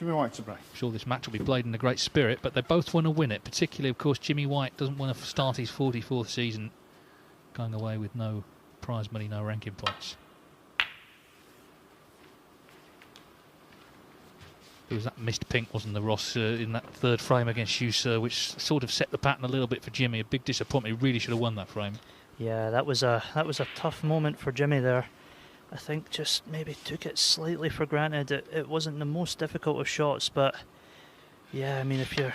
Jimmy White to break. I'm sure this match will be played in a great spirit, but they both want to win it. Particularly, of course, Jimmy White doesn't want to start his 44th season going away with no prize money, no ranking points. There was that missed pink, wasn't there, Ross, in that third frame against Hughes, which sort of set the pattern a little bit for Jimmy. A big disappointment. He really should have won that frame. Yeah, that was a tough moment for Jimmy there. I think just maybe took it slightly for granted. It wasn't the most difficult of shots, but yeah, I mean, if you're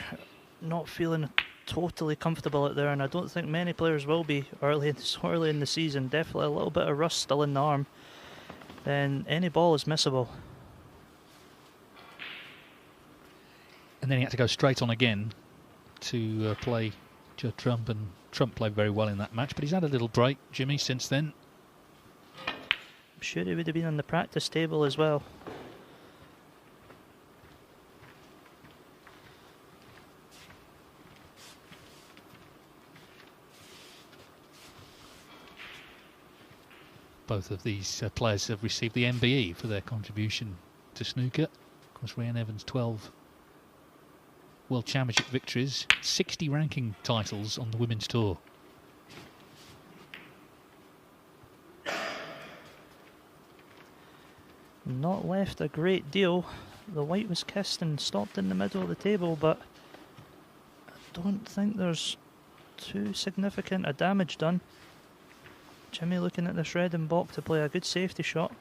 not feeling totally comfortable out there, and I don't think many players will be early in the season, definitely a little bit of rust still in the arm, then any ball is missable. And then he had to go straight on again to play Judd Trump, and Trump played very well in that match, but he's had a little break, Jimmy, since then. I'm sure he would have been on the practice table as well. Both of these players have received the MBE for their contribution to snooker. Of course, Reanne Evans, 12 World Championship victories, 60 ranking titles on the Women's Tour. Not left a great deal. The white was kissed and stopped in the middle of the table, but I don't think there's too significant a damage done. Jimmy looking at this red and balk to play a good safety shot.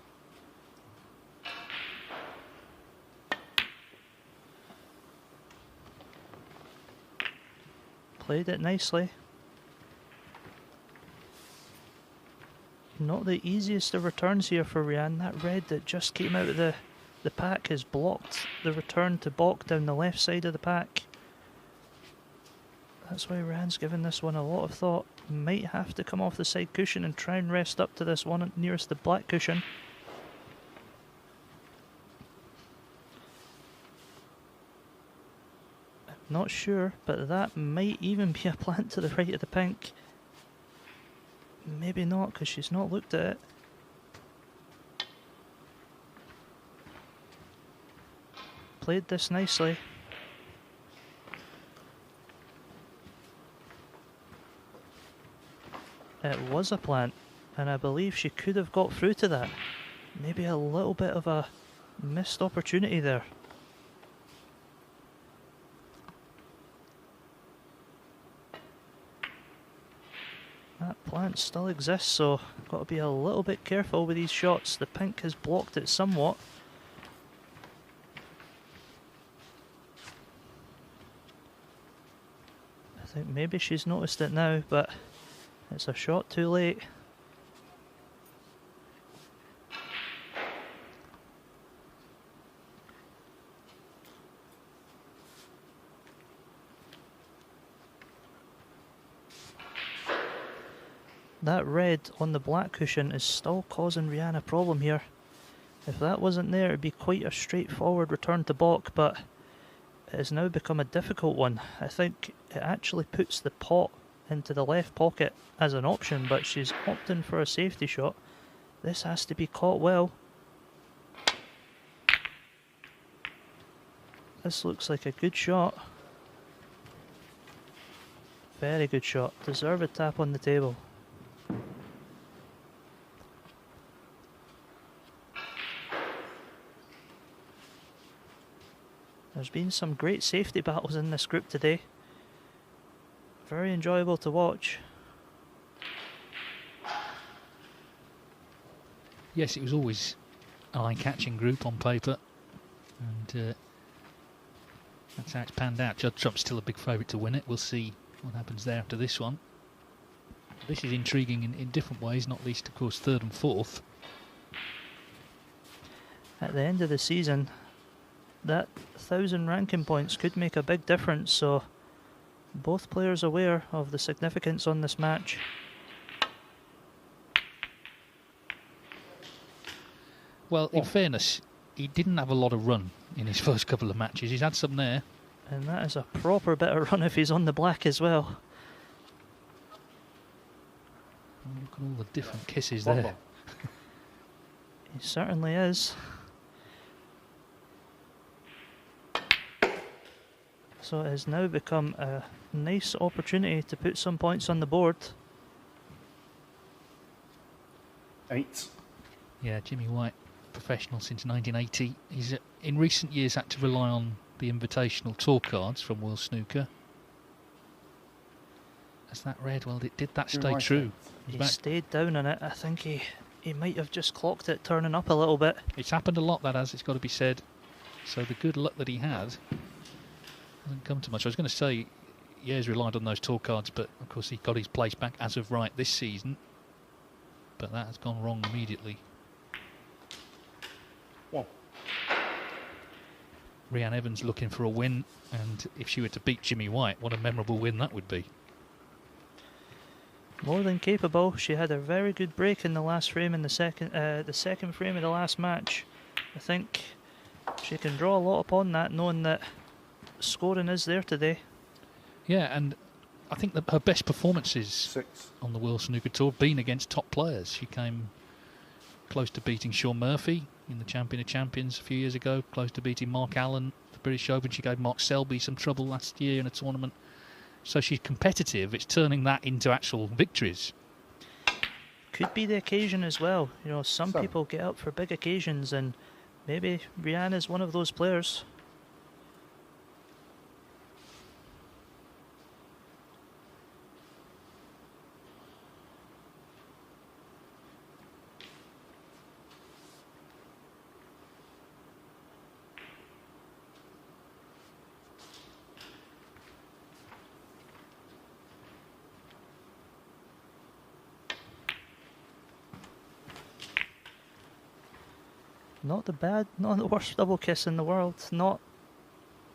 Played it nicely. Not the easiest of returns here for Reanne. That red that just came out of the pack has blocked the return to balk down the left side of the pack. That's why Reanne's given this one a lot of thought. Might have to come off the side cushion and try and rest up to this one nearest the black cushion. I'm not sure, but that might even be a plant to the right of the pink. Maybe not, because she's not looked at it. Played this nicely. It was a plant, and I believe she could have got through to that. Maybe a little bit of a missed opportunity there. That plant still exists, so I've got to be a little bit careful with these shots. The pink has blocked it somewhat. I think maybe she's noticed it now, but it's a shot too late. That red on the black cushion is still causing Reanne a problem here. If that wasn't there, it'd be quite a straightforward return to balk, but it has now become a difficult one. I think it actually puts the pot into the left pocket as an option, but she's opting for a safety shot. This has to be caught well. This looks like a good shot. Very good shot. Deserved tap on the table. There's been some great safety battles in this group today. Very enjoyable to watch. Yes, it was always an eye-catching group on paper, and that's how it's panned out. Judd Trump's still a big favourite to win it. We'll see what happens there after this one. This is intriguing in different ways, not least, of course, third and fourth. At the end of the season, that 1,000 ranking points could make a big difference, so both players aware of the significance on this match. Well, in fairness, he didn't have a lot of run in his first couple of matches. He's had some there. And that is a proper bit of run if he's on the black as well. Oh, look at all the different kisses there. He certainly is. So it has now become a nice opportunity to put some points on the board. 8. Yeah, Jimmy White, professional since 1980. He's in recent years had to rely on the invitational tour cards from World Snooker. Has that red? Well, did that stay true? He stayed down on it. I think he might have just clocked it turning up a little bit. It's happened a lot, that has, it's got to be said. So the good luck that he had hasn't come to much. I was going to say, yeah, he's relied on those tour cards, but of course he got his place back as of right this season. But that has gone wrong immediately. Well, Reanne Evans looking for a win, and if she were to beat Jimmy White, what a memorable win that would be. More than capable. She had a very good break in the last frame in the second frame of the last match. I think she can draw a lot upon that, knowing that scoring is there today. Yeah, and I think that her best performances 6. on the World Snooker Tour have been against top players. She came close to beating Shaun Murphy in the Champion of Champions a few years ago, close to beating Mark Allen at the British Open. She gave Mark Selby some trouble last year in a tournament. So she's competitive. It's turning that into actual victories. Could be the occasion as well. You know, some 7. people get up for big occasions, and maybe Reanne is one of those players. Not the worst double kiss in the world. Not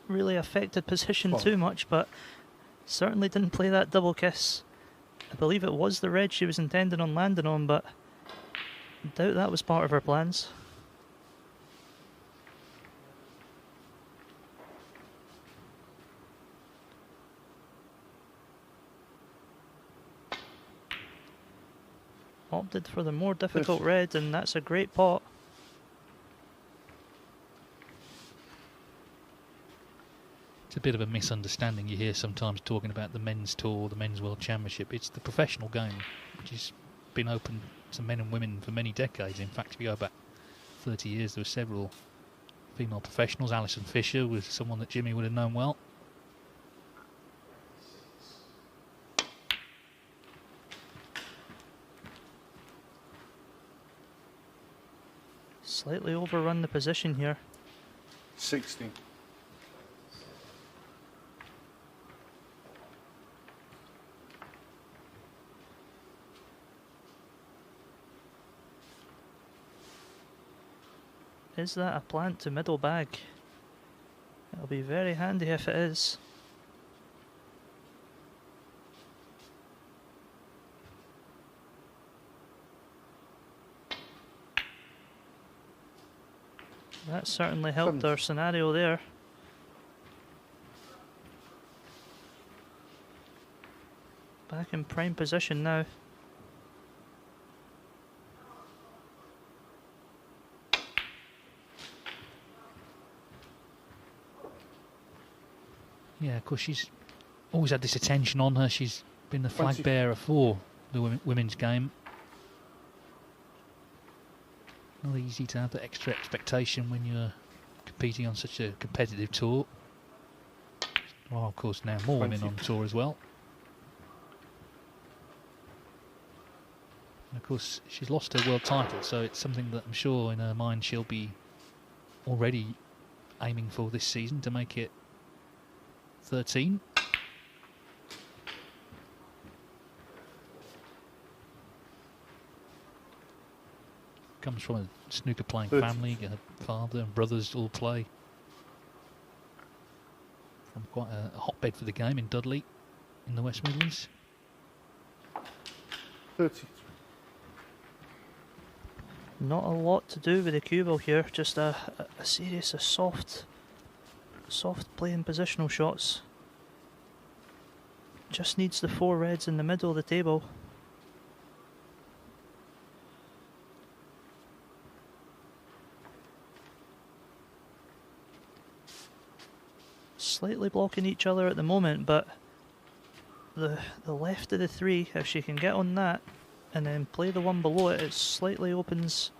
really affected position too much, but certainly didn't play that double kiss. I believe it was the red she was intending on landing on, but I doubt that was part of her plans. Opted for the more difficult red, and that's a great pot. It's a bit of a misunderstanding you hear sometimes talking about the men's tour, the men's world championship. It's the professional game, which has been open to men and women for many decades. In fact, if you go back 30 years, there were several female professionals. Alison Fisher was someone that Jimmy would have known well. Slightly overrun the position here. 16. Is that a plant to middle bag? It'll be very handy if it is. That certainly helped our scenario there. Back in prime position now. Yeah, of course, she's always had this attention on her. She's been the flag bearer for the women's game. Not easy to have that extra expectation when you're competing on such a competitive tour. Well, of course, now more women on tour as well. And of course, she's lost her world title, so it's something that I'm sure in her mind she'll be already aiming for this season to make it 13. Comes from a snooker playing family. Her father and brothers all play. From quite a hotbed for the game in Dudley, in the West Midlands. 30. Not a lot to do with the cue ball here, just a series of soft playing positional shots. Just needs the 4 reds in the middle of the table. slightly blocking each other at the moment, but the left of the 3, if she can get on that and then play the one below it, it slightly opens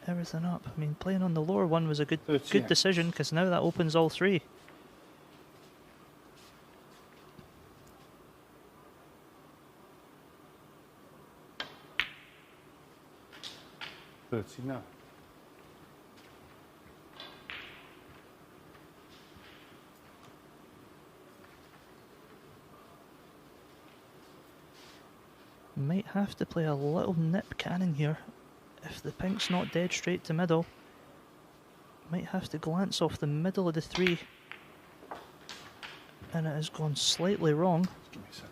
everything up. I mean, playing on the lower one was a good 38. decision, because now that opens all 3. No. Might have to play a little nip cannon here. If the pink's not dead straight to middle, might have to glance off the middle of the 3. And it has gone slightly wrong. Give me a second.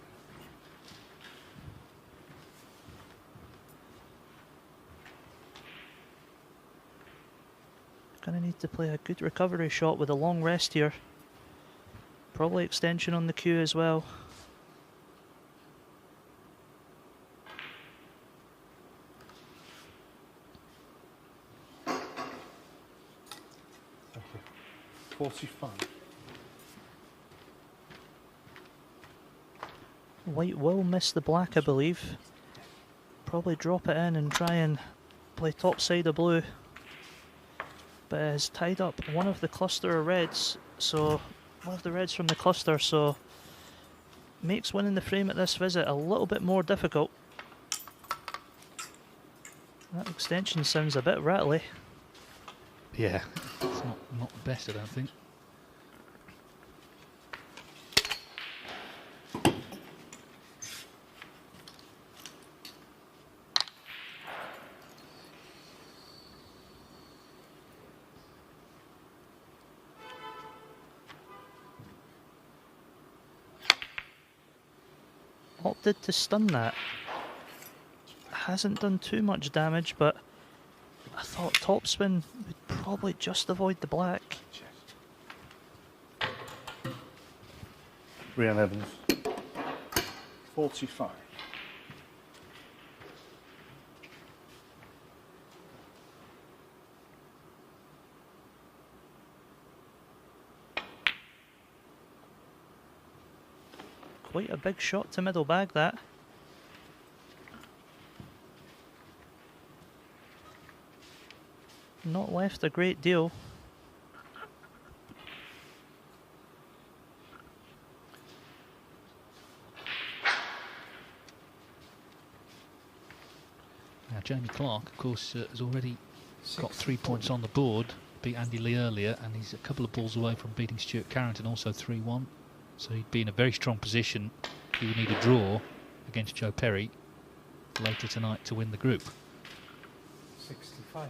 Gonna need to play a good recovery shot with a long rest here. Probably extension on the cue as well. Thank you. 45. White will miss the black, I believe. Probably drop it in and try and play top side of blue. But it has tied up one of the cluster of reds, so one of the reds from the cluster, so makes winning the frame at this visit a little bit more difficult. That extension sounds a bit rattly. Yeah, it's not the best, I don't think. Opted to stun that. Hasn't done too much damage, but I thought topspin would probably just avoid the black. Reanne Evans. 45. Quite a big shot to middle bag, that. Not left a great deal. Now Jamie Clark, of course, has already got 3 points on the board. Beat Andy Lee earlier, and he's a couple of balls away from beating Stuart Carrington, also 3-1. So he'd be in a very strong position. He would need a draw against Joe Perry later tonight to win the group. 65.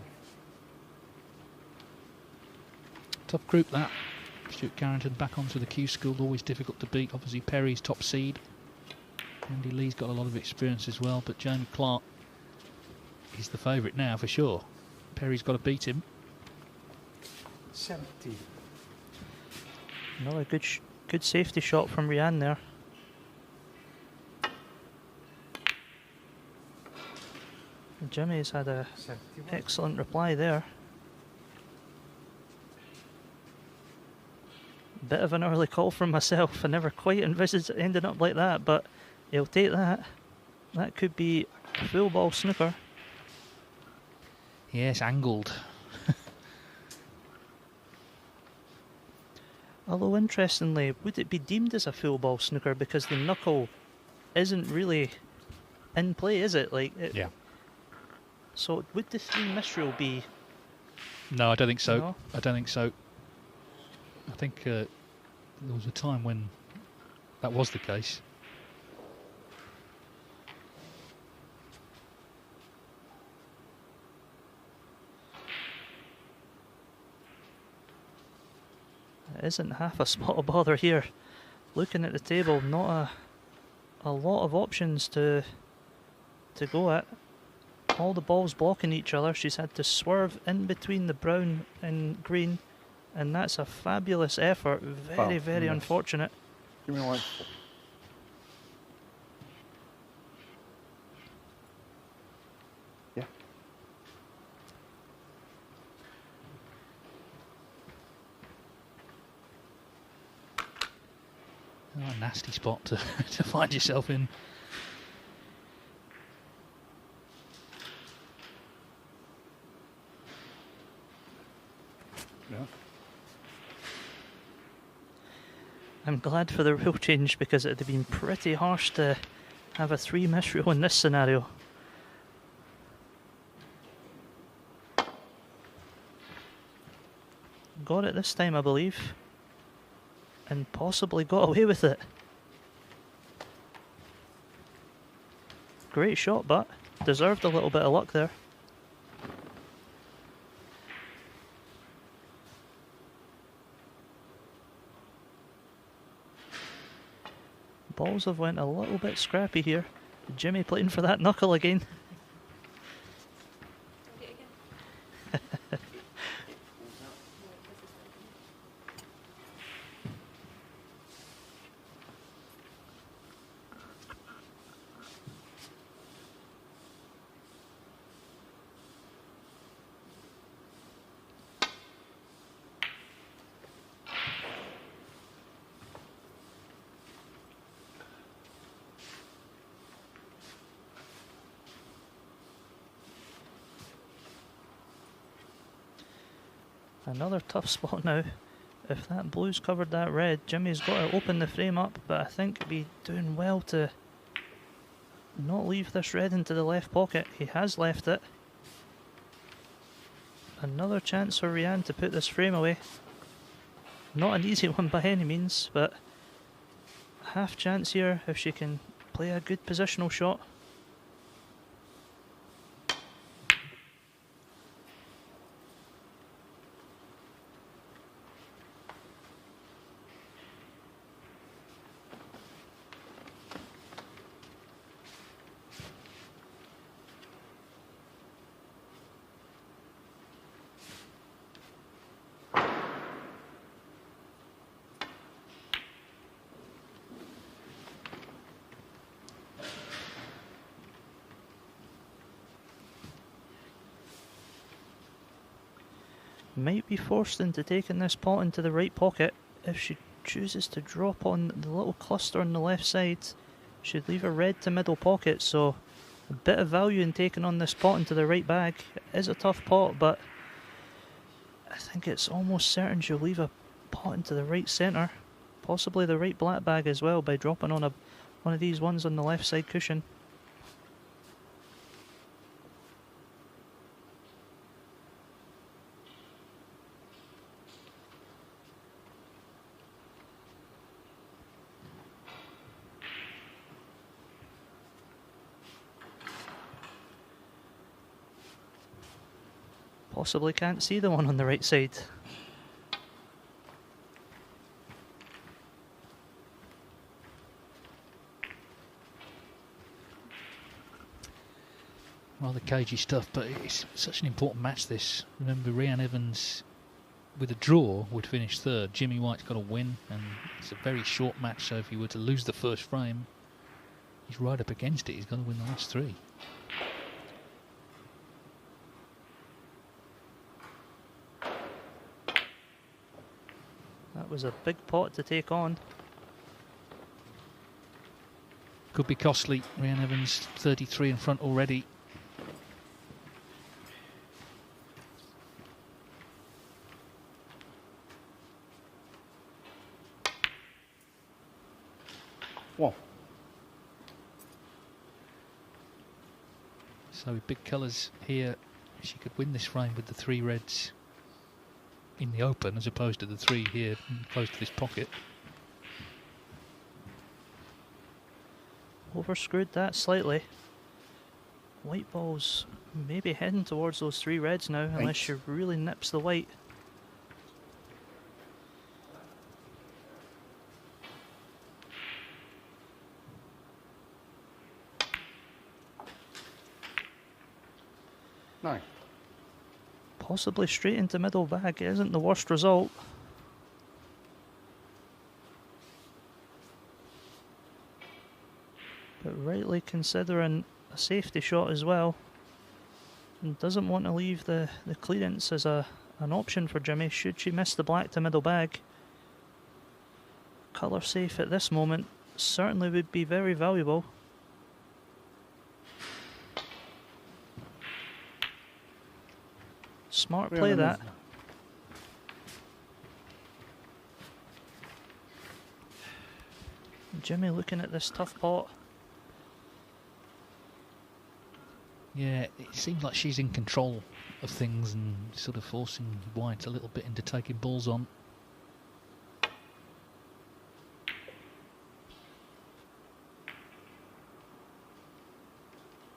Tough group, that. Stuart Carrington back onto the Q School, always difficult to beat. Obviously Perry's top seed. Andy Lee's got a lot of experience as well, but Jamie Clark is the favourite now for sure. Perry's got to beat him. 70. Another good safety shot from Reanne there. Jimmy's had a 71. excellent reply there. Bit of an early call from myself. I never quite envisaged it ending up like that, but he'll take that. That could be a full ball snooker. Yes, angled. Although interestingly, would it be deemed as a full ball snooker because the knuckle isn't really in play, is it? Like, Yeah. So would the 3 misrule be? No, I don't think so. No? I don't think so. I think there was a time when that was the case. It isn't half a spot of bother here. Looking at the table, not a lot of options to go at. All the balls blocking each other. She's had to swerve in between the brown and green, and that's a fabulous effort. Very, very yes. unfortunate. Give me a white. Yeah. Oh, a nasty spot to, to find yourself in. Yeah. I'm glad for the rule change because it would have been pretty harsh to have a 3 miss rule in this scenario. Got it this time, I believe. And possibly got away with it. Great shot, but deserved a little bit of luck there. Balls have went a little bit scrappy here. Jimmy playing for that knuckle again. Another tough spot now. If that blue's covered that red, Jimmy's got to open the frame up, but I think he'd be doing well to not leave this red into the left pocket. He has left it. Another chance for Reanne to put this frame away. Not an easy one by any means, but half chance here if she can play a good positional shot. Might be forced into taking this pot into the right pocket. If she chooses to drop on the little cluster on the left side, she'd leave a red to middle pocket, so a bit of value in taking on this pot into the right bag. It is a tough pot, but I think it's almost certain she'll leave a pot into the right centre, possibly the right black bag as well by dropping on one of these ones on the left side cushion. Possibly can't see the one on the right side. Rather cagey stuff, but it's such an important match this. Remember, Reanne Evans with a draw would finish third. Jimmy White's got to win, and it's a very short match, so if he were to lose the first frame, he's right up against it. He's got to win the last 3. That was a big pot to take on. Could be costly. Reanne Evans 33 in front already. Well, So with big colours here, she could win this frame with the 3 reds in the open as opposed to the 3 here close to this pocket. Overscrewed that slightly. White ball's maybe heading towards those 3 reds now, unless she really nips the white. no. Possibly straight into middle bag. It isn't the worst result. But rightly considering a safety shot as well. And doesn't want to leave the clearance as an option for Jimmy should she miss the black to middle bag. Colour safe at this moment certainly would be very valuable. Smart play Reanne that. Evans. Jimmy looking at this tough pot. Yeah, it seems like she's in control of things and sort of forcing White a little bit into taking balls on.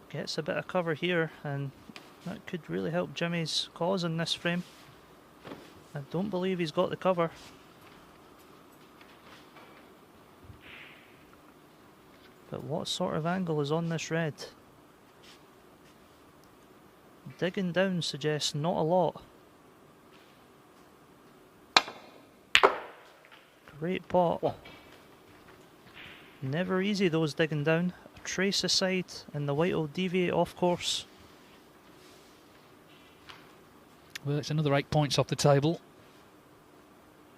Gets a bit of cover here, and that could really help Jimmy's cause in this frame. I don't believe he's got the cover. But what sort of angle is on this red? Digging down suggests not a lot. Great pot. Whoa. Never easy those digging down. A trace aside and the white will deviate off course. Well, it's another 8 points off the table.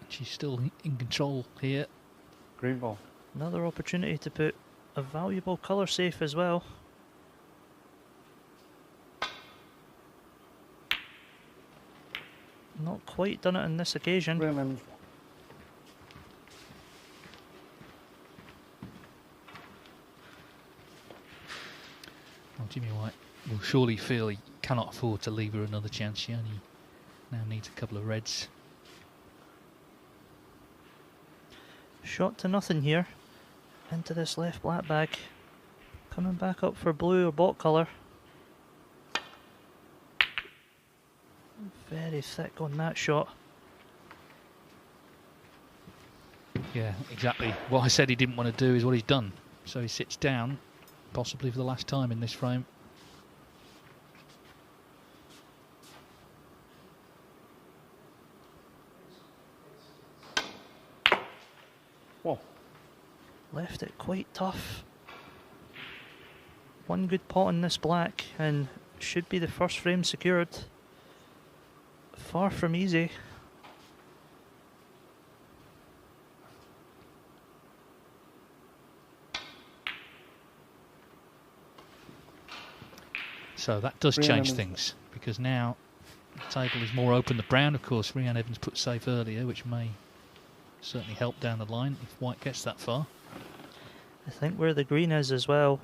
She's still in control here. Green ball. Another opportunity to put a valuable colour safe as well. Not quite done it on this occasion. Reanne Evans. Well, Jimmy White will surely feel he cannot afford to leave her another chance. She only now needs a couple of reds. Shot to nothing here. Into this left black bag. Coming back up for blue or bot colour. Very thick on that shot. Yeah, exactly. What I said he didn't want to do is what he's done. So he sits down, possibly for the last time in this frame. Whoa. Left it quite tough. One good pot in this black and should be the first frame secured. Far from easy. So that does Reanne change Evans. things, because now the table is more open. The brown, of course, Reanne Evans put safe earlier, which may certainly help down the line if White gets that far. I think where the green is as well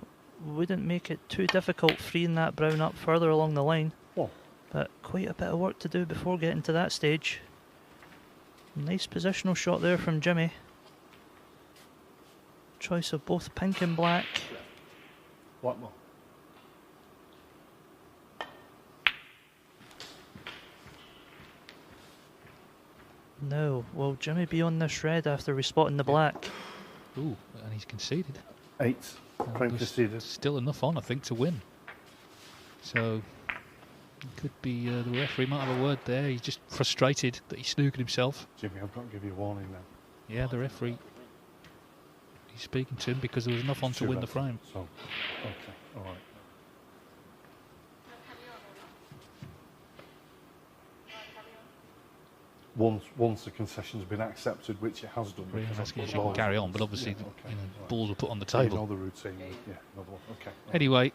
wouldn't make it too difficult freeing that brown up further along the line. Whoa. But quite a bit of work to do before getting to that stage. Nice positional shot there from Jimmy. Choice of both pink and black. White ball. No, will Jimmy be on this red after respotting the black? Ooh, and he's conceded. 8. And Frame there's conceded. still enough on, I think, to win. So it could be the referee might have a word there. He's just frustrated that he snookered himself. Jimmy, I've got to give you a warning now. Yeah, the referee, he's speaking to him because there was enough on to Too win bad. the frame. So, okay, all right. Once the concession's been accepted, which it has done. Reanne's because I've asking if put she can balls- carry on, but obviously Yeah, okay, you know, right. balls were put on the You know table. the routine. Yeah, another one. Okay. all right. Anyway,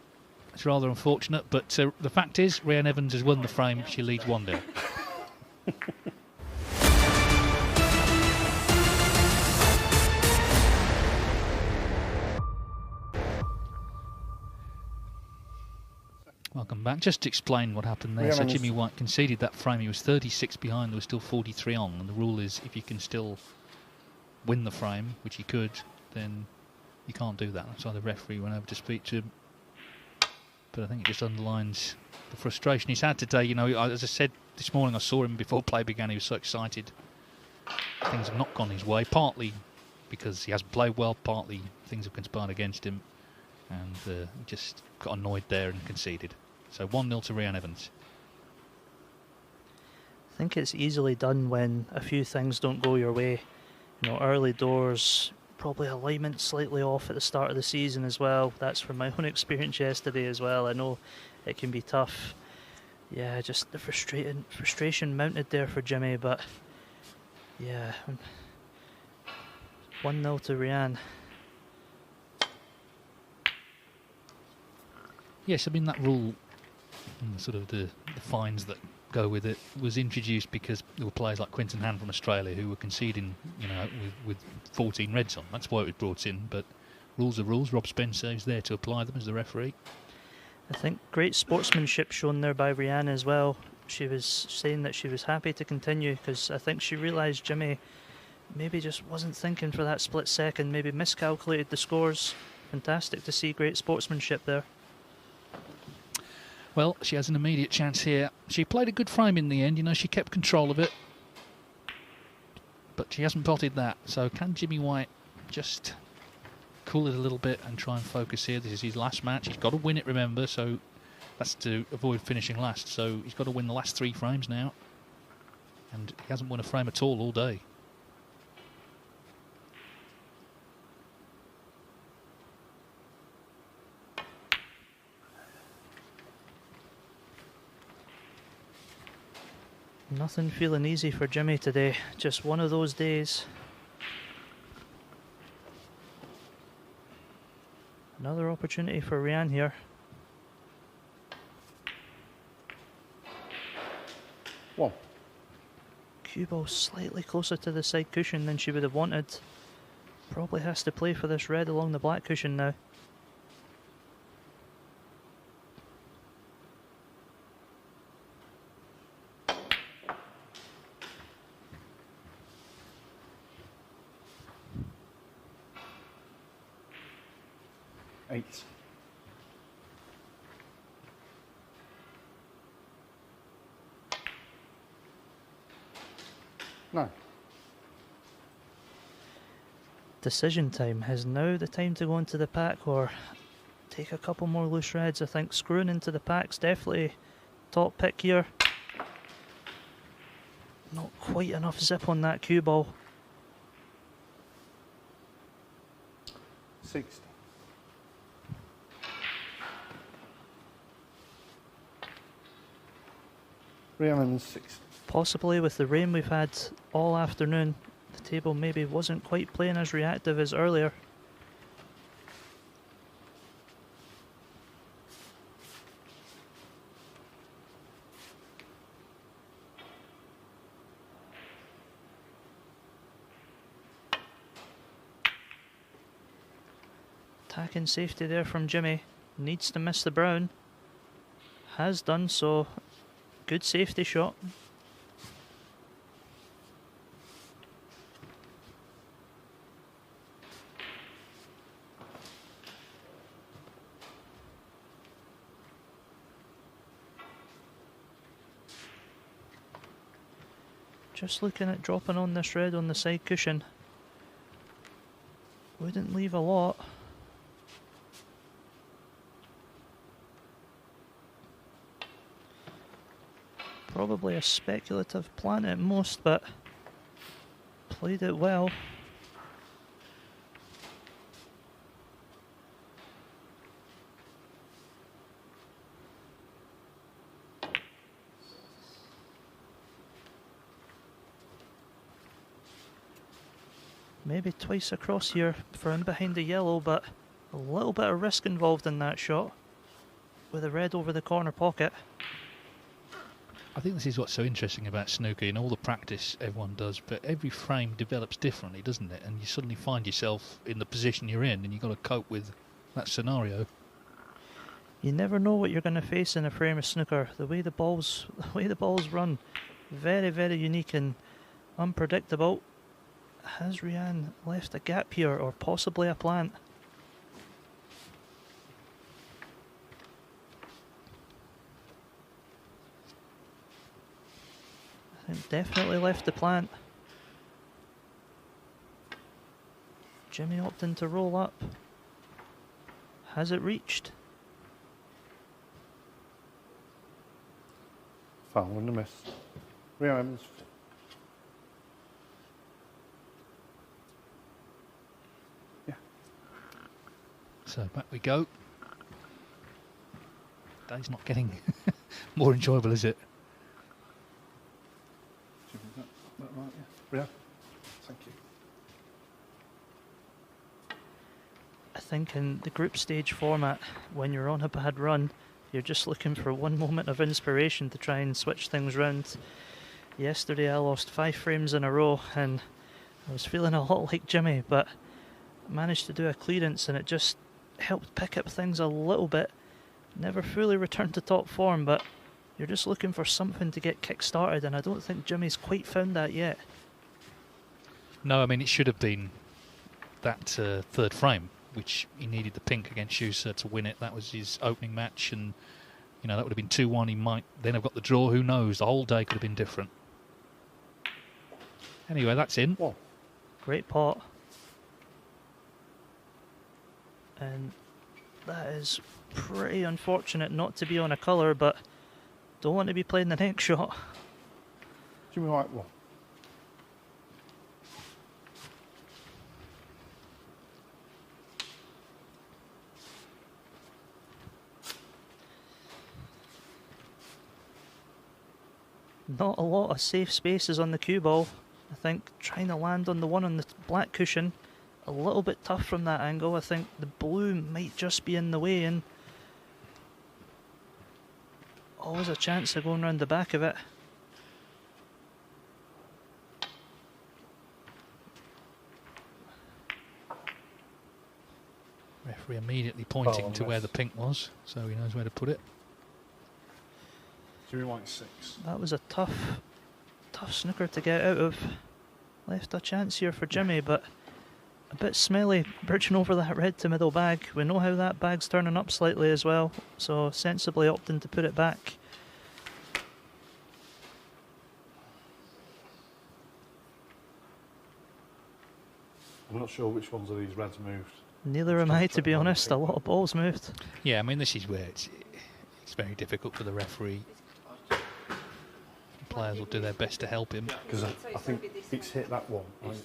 it's rather unfortunate, but the fact is, Reanne Evans has won the frame. She leads 1-0. Welcome back. Just to explain what happened there. Reanne So Evans- Jimmy White conceded that frame. He was 36 behind. There was still 43 on. And the rule is if you can still win the frame, which he could, then you can't do that. That's why the referee went over to speak to him. But I think it just underlines the frustration he's had today. You know, as I said this morning, I saw him before play began. He was so excited. Things have not gone his way, partly because he hasn't played well, partly things have conspired against him. And he just got annoyed there and conceded. So 1-0 to Reanne Evans. I think it's easily done when a few things don't go your way. You know, early doors, probably alignment slightly off at the start of the season as well. That's from my own experience yesterday as well. I know it can be tough. Yeah, just the frustration mounted there for Jimmy, but yeah, 1-0 to Reanne. Yes, I mean that rule, and sort of the fines that go with it, was introduced because there were players like Quinton Hand from Australia who were conceding, you know, with 14 reds on. That's why it was brought in. But rules are rules. Rob Spencer is there to apply them as the referee. I think great sportsmanship shown there by Reanne as well. She was saying that she was happy to continue because I think she realised Jimmy maybe just wasn't thinking for that split second, maybe miscalculated the scores. Fantastic to see great sportsmanship there. Well, she has an immediate chance here. She played a good frame in the end, you know, she kept control of it. But she hasn't potted that, so can Jimmy White just cool it a little bit and try and focus here? This is his last match. He's got to win it, remember, so that's to avoid finishing last. So he's got to win the last 3 frames now. And he hasn't won a frame at all day. Nothing feeling easy for Jimmy today. Just one of those days. Another opportunity for Reanne here. One. Cue ball slightly closer to the side cushion than she would have wanted. Probably has to play for this red along the black cushion now. Eight. No. Decision time. Is now the time to go into the pack or take a couple more loose reds? I think screwing into the pack's definitely top pick here. Not quite enough zip on that cue ball. 60. Reanne 60. Possibly with the rain we've had all afternoon, the table maybe wasn't quite playing as reactive as earlier. Attacking safety there from Jimmy. Needs to miss the brown. Has done so. Good safety shot. Just looking at dropping on this red on the side cushion. Wouldn't leave a lot. Probably a speculative plan at most, but played it well. Maybe twice across here for in behind the yellow, but a little bit of risk involved in that shot with a red over the corner pocket. I think this is what's so interesting about snooker. You know, all the practice everyone does, but every frame develops differently, doesn't it? And you suddenly find yourself in the position you're in, and you've got to cope with that scenario. You never know what you're going to face in a frame of snooker. The way the balls run, very, very unique and unpredictable. Has Reanne left a gap here, or possibly a plant? I think definitely left the plant. Jimmy opting to roll up. Has it reached? Foul and a miss. Reanne's. Yeah. So back we go. Day's not getting more enjoyable, is it? Is that right? Yeah. Reanne. Thank you. think in the group stage format, when you're on a bad run, you're just looking for one moment of inspiration to try and switch things round. Yesterday I lost 5 frames in a row and I was feeling a lot like Jimmy, but I managed to do a clearance and it just helped pick up things a little bit. Never fully returned to top form, but you're just looking for something to get kick-started, and I don't think Jimmy's quite found that yet. No, I mean, it should have been that third frame, which he needed the pink against Schuster to win it. That was his opening match, and you know that would have been 2-1. He might then have got the draw. Who knows? The whole day could have been different. Anyway, that's in. Well, great pot. And that is pretty unfortunate not to be on a colour, but don't want to be playing the next shot. Jimmy White won. Not a lot of safe spaces on the cue ball. I think trying to land on the one on the black cushion, a little bit tough from that angle. I think the blue might just be in the way, and always a chance of going round the back of it. Referee immediately pointing to where the pink was, so he knows where to put it. Jimmy White 6. That was a tough snooker to get out of. Left a chance here for Jimmy, but a bit smelly, bridging over that red to middle bag. We know how that bag's turning up slightly as well, so sensibly opting to put it back. I'm not sure which ones of these reds moved. Neither am I, to be honest. A lot of balls moved. Yeah, I mean, this is where it's very difficult for the referee. The players will do their best to help him. Because I think it's hit that one.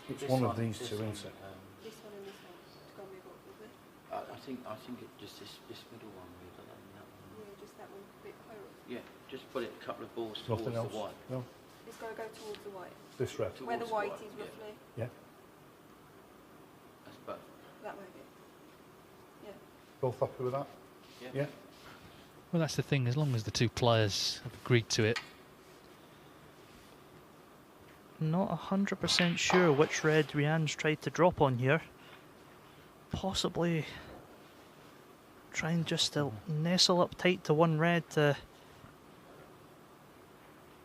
It's one of these two, isn't it? This one and this one to go with what, was it? I think it just this middle one with that one. Yeah, just that one a bit closer. Yeah, just put it a couple of balls towards Nothing the else? white. No. It's got to go towards the white. This red. Where the white white, is yeah. roughly. Yeah. That's both. That way a bit. Yeah. Both happy with that? Yeah. Yeah. Well, that's the thing. As long as the two players have agreed to it. Not 100% sure which red Reanne's tried to drop on here. Possibly trying just to nestle up tight to one red to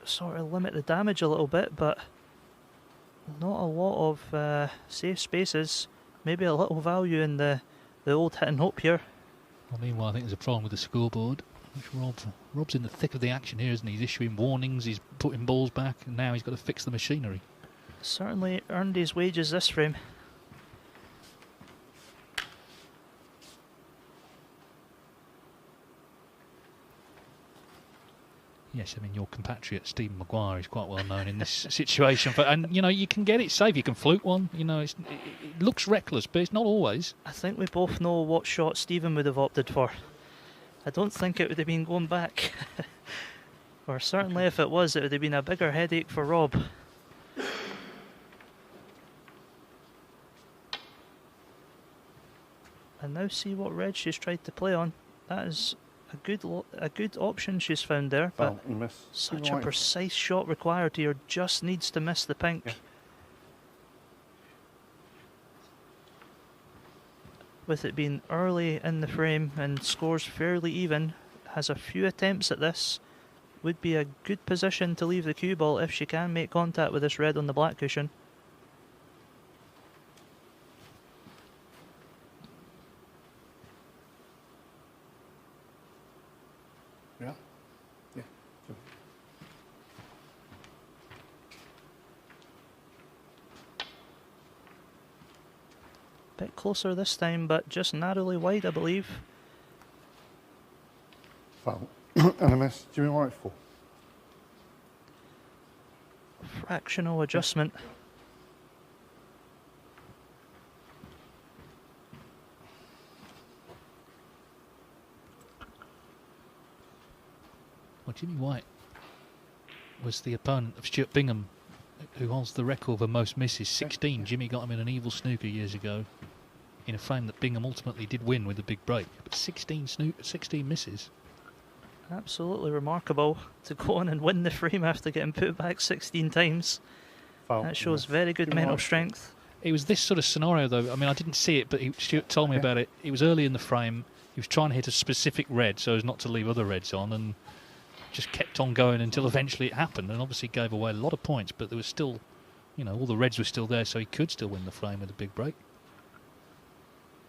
sort of limit the damage a little bit, but not a lot of safe spaces. Maybe a little value in the old hit and hope here. Well, meanwhile, I think there's a problem with the scoreboard. Rob's in the thick of the action here, isn't he? He's issuing warnings, he's putting balls back, and now he's got to fix the machinery. Certainly earned his wages this frame. Yes, I mean, your compatriot Stephen Maguire is quite well known in this situation. And, you know, you can get it safe, you can fluke one. You know, it looks reckless, but it's not always. I think we both know what shot Stephen would have opted for. I don't think it would have been going back. Or certainly if it was, it would have been a bigger headache for Rob. And now see what red she's tried to play on. That is a good option she's found there, but You missed. such a precise shot required here. Just needs to miss the pink. Yeah. With it being early in the frame and scores fairly even, has a few attempts at this. Would be a good position to leave the cue ball if she can make contact with this red on the black cushion. Yeah. Yeah. Bit closer this time, but just narrowly wide, I believe. Foul. And a miss. Jimmy White 4. Fractional adjustment. Well, Jimmy White was the opponent of Stuart Bingham, who holds the record for most misses. 16. Jimmy got him in an evil snooker years ago. in a frame that Bingham ultimately did win with a big break. But 16 misses. Absolutely remarkable to go on and win the frame after getting put back 16 times. That shows very good mental strength. It was this sort of scenario, though. I mean, I didn't see it, but Stuart told me about it. It was early in the frame. He was trying to hit a specific red so as not to leave other reds on, and just kept on going until eventually it happened, and obviously gave away a lot of points, but there was still, you know, all the reds were still there, so he could still win the frame with a big break.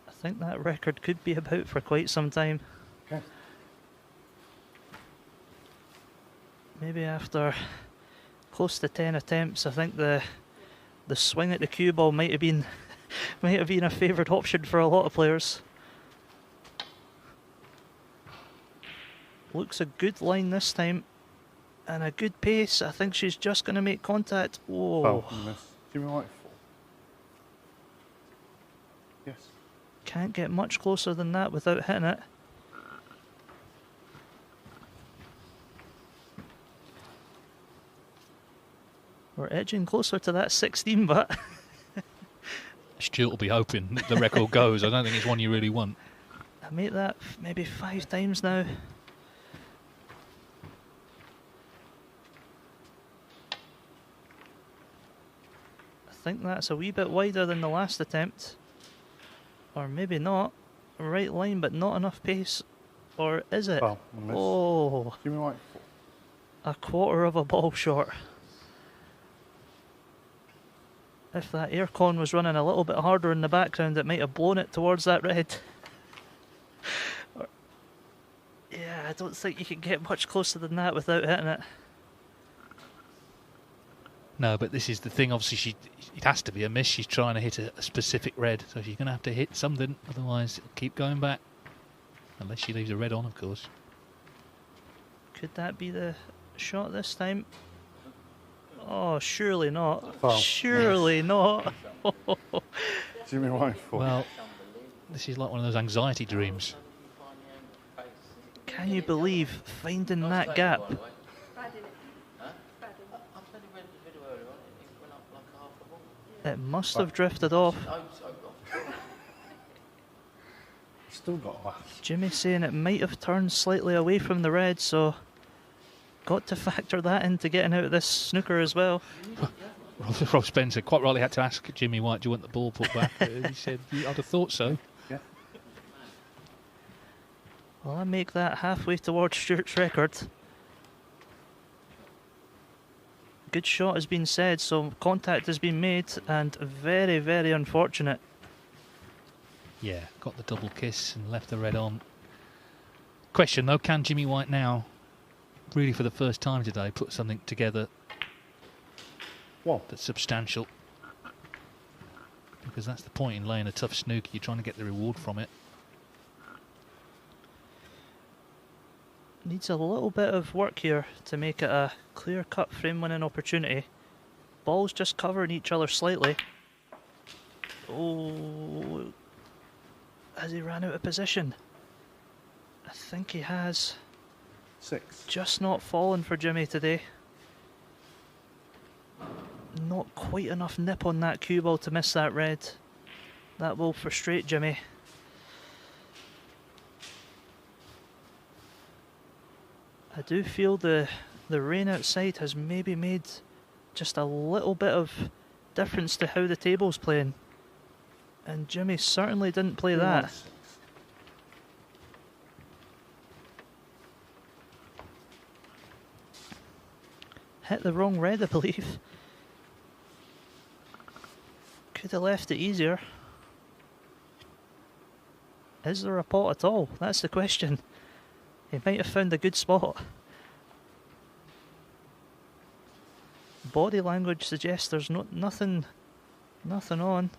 I think that record could be about for quite some time. Okay. Maybe after close to 10 attempts, I think the swing at the cue ball might have been a favoured option for a lot of players. Looks a good line this time, and a good pace. I think she's just going to make contact. Whoa. Miss. Jimmy White 4. Yes. Can't get much closer than that without hitting it. We're edging closer to that 16, but Stuart will be hoping that the record goes. I don't think it's one you really want. I made that maybe 5 times now. I think that's a wee bit wider than the last attempt. Or maybe not. Right line, but not enough pace. Or is it? Oh, Jimmy White 4. a quarter of a ball short. If that aircon was running a little bit harder in the background, it might have blown it towards that red. Yeah, I don't think you can get much closer than that without hitting it. No, but this is the thing. Obviously, it has to be a miss. She's trying to hit a specific red, so she's going to have to hit something. Otherwise, it'll keep going back. Unless she leaves a red on, of course. Could that be the shot this time? Oh, surely not. Foul. Surely not. Jimmy White 4. Well, this is like one of those anxiety dreams. Can you believe finding that gap? It must have drifted off. Still got a laugh. Jimmy saying it might have turned slightly away from the red, so got to factor that into getting out of this snooker as well. Rob Spencer quite rightly had to ask Jimmy White, do you want the ball put back? He said, I'd have thought so. Yeah. Well, I make that halfway towards Stuart's record. Good shot has been said, so contact has been made, and very, very unfortunate. Yeah, got the double kiss and left the red on. Question though, can Jimmy White now, really for the first time today, put something together that's substantial? Because that's the point in laying a tough snooker, you're trying to get the reward from it. Needs a little bit of work here to make it a clear-cut frame-winning opportunity. Balls just covering each other slightly. Oh, has he ran out of position? I think he has. 6. Just not fallen for Jimmy today. Not quite enough nip on that cue ball to miss that red. That will frustrate Jimmy. I do feel the rain outside has maybe made just a little bit of difference to how the table's playing. And Jimmy certainly didn't play that. Hit the wrong red, I believe. Could have left it easier. Is there a pot at all? That's the question. He might have found a good spot. Body language suggests there's nothing on.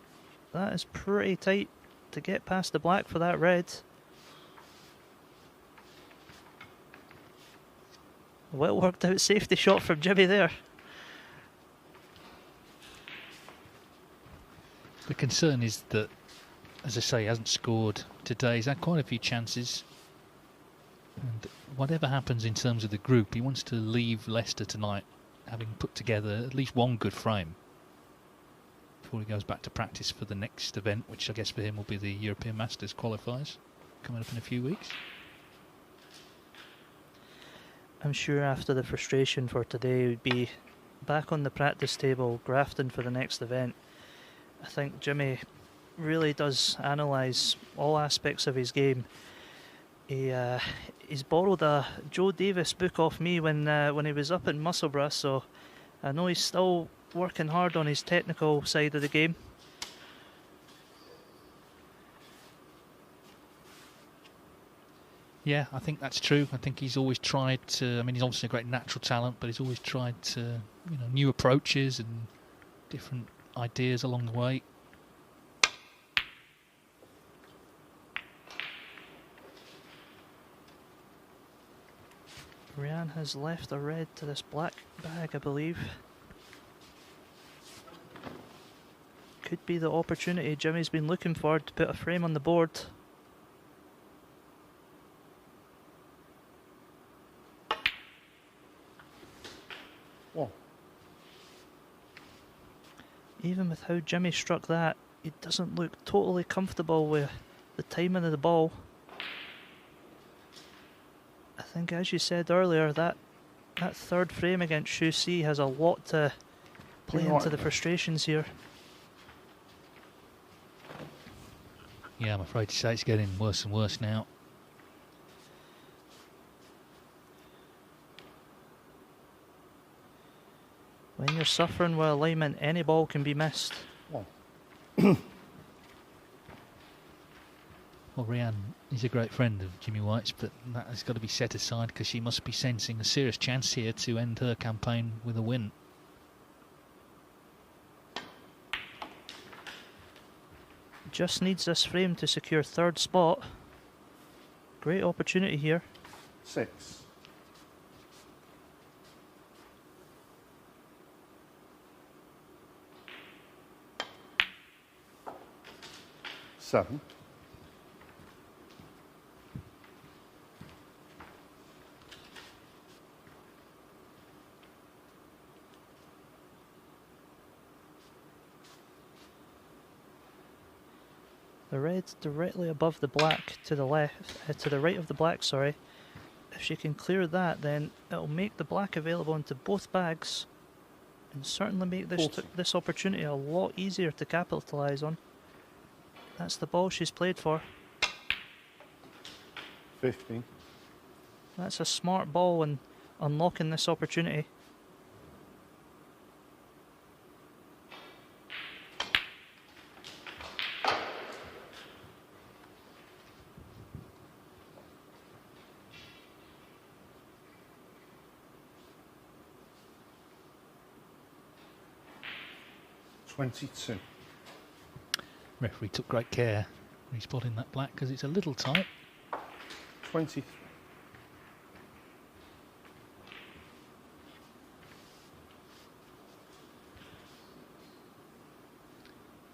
That is pretty tight to get past the black for that red. Well worked out safety shot from Jimmy there. The concern is that, as I say, he hasn't scored today. He's had quite a few chances. And whatever happens in terms of the group, he wants to leave Leicester tonight having put together at least one good frame. before he goes back to practice for the next event, which I guess for him will be the European Masters qualifiers coming up in a few weeks. I'm sure after the frustration for today would be back on the practice table grafting for the next event. I think Jimmy really does analyse all aspects of his game. He's borrowed a Joe Davis book off me when he was up in Musselburgh, so I know he's still working hard on his technical side of the game. Yeah, I think that's true. I think he's always tried to, I mean, he's obviously a great natural talent, but he's always tried to, you know, new approaches and different ideas along the way. Reanne has left a red to this black bag, I believe. Could be the opportunity Jimmy's been looking for to put a frame on the board. Well, even with how Jimmy struck that, he doesn't look totally comfortable with the timing of the ball. I think, as you said earlier, that third frame against Shu Si has a lot to play into the frustrations here. Yeah, I'm afraid to say it's getting worse and worse now. When you're suffering with alignment, any ball can be missed. well. Well, Reanne is a great friend of Jimmy White's, but that has got to be set aside because she must be sensing a serious chance here to end her campaign with a win. Just needs this frame to secure third spot. Great opportunity here. 6. 7. 'The red's directly above the black to the left, to the right of the black, sorry. If she can clear that, then it'll make the black available into both bags and certainly make this opportunity a lot easier to capitalise on. That's the ball she's played for. 15. That's a smart ball in unlocking this opportunity. $22. Referee took great care respotting that black because it's a little tight. 23.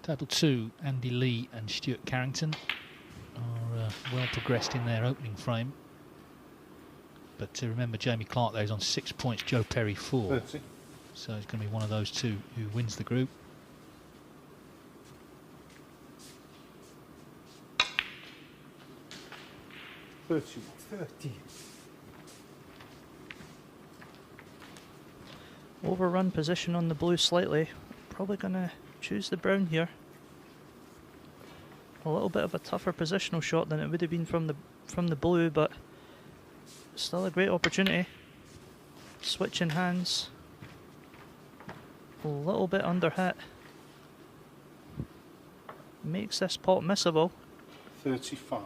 Table 2, Andy Lee and Stuart Carrington are well progressed in their opening frame. But remember, Jamie Clark there is on 6 points, Joe Perry 4. 30. So it's going to be one of those two who wins the group. $30. Overrun position on the blue slightly. Probably going to choose the brown here. A little bit of a tougher positional shot than it would have been from the blue, but still a great opportunity. Switching hands. A little bit under hit. Makes this pot missable. 35.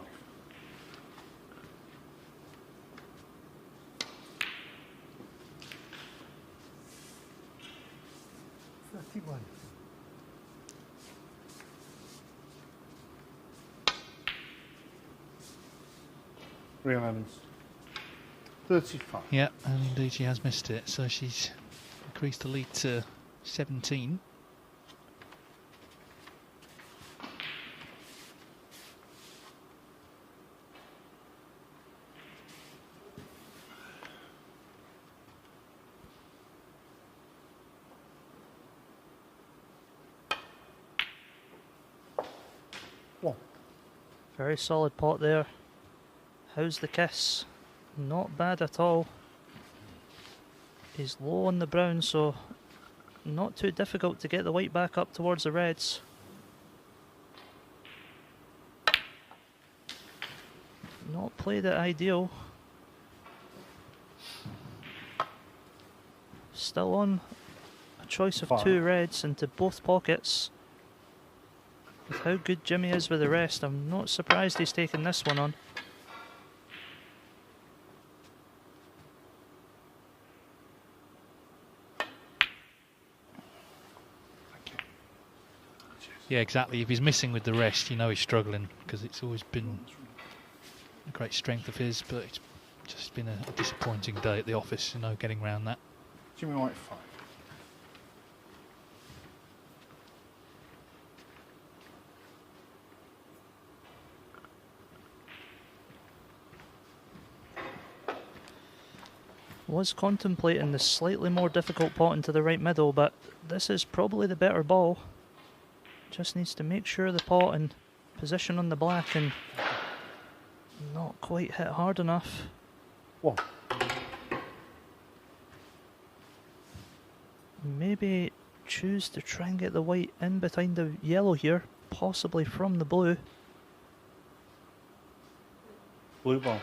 Real Evans. 35. Yeah, and indeed she has missed it. So she's increased the lead to 17. One. Very solid pot there. How's the kiss? Not bad at all. He's low on the brown, so not too difficult to get the white back up towards the reds. Not played it ideal. Still on a choice of 2 reds into both pockets. With how good Jimmy is with the rest, I'm not surprised he's taken this one on. Yeah, exactly. If he's missing with the rest, you know he's struggling, because it's always been a great strength of his, but it's just been a disappointing day at the office, you know, getting around that. Jimmy White 5. Was contemplating the slightly more difficult pot into the right middle, but this is probably the better ball. Just needs to make sure the pot and position on the black and not quite hit hard enough. One. Maybe choose to try and get the white in behind the yellow here, possibly from the blue. Blue ball.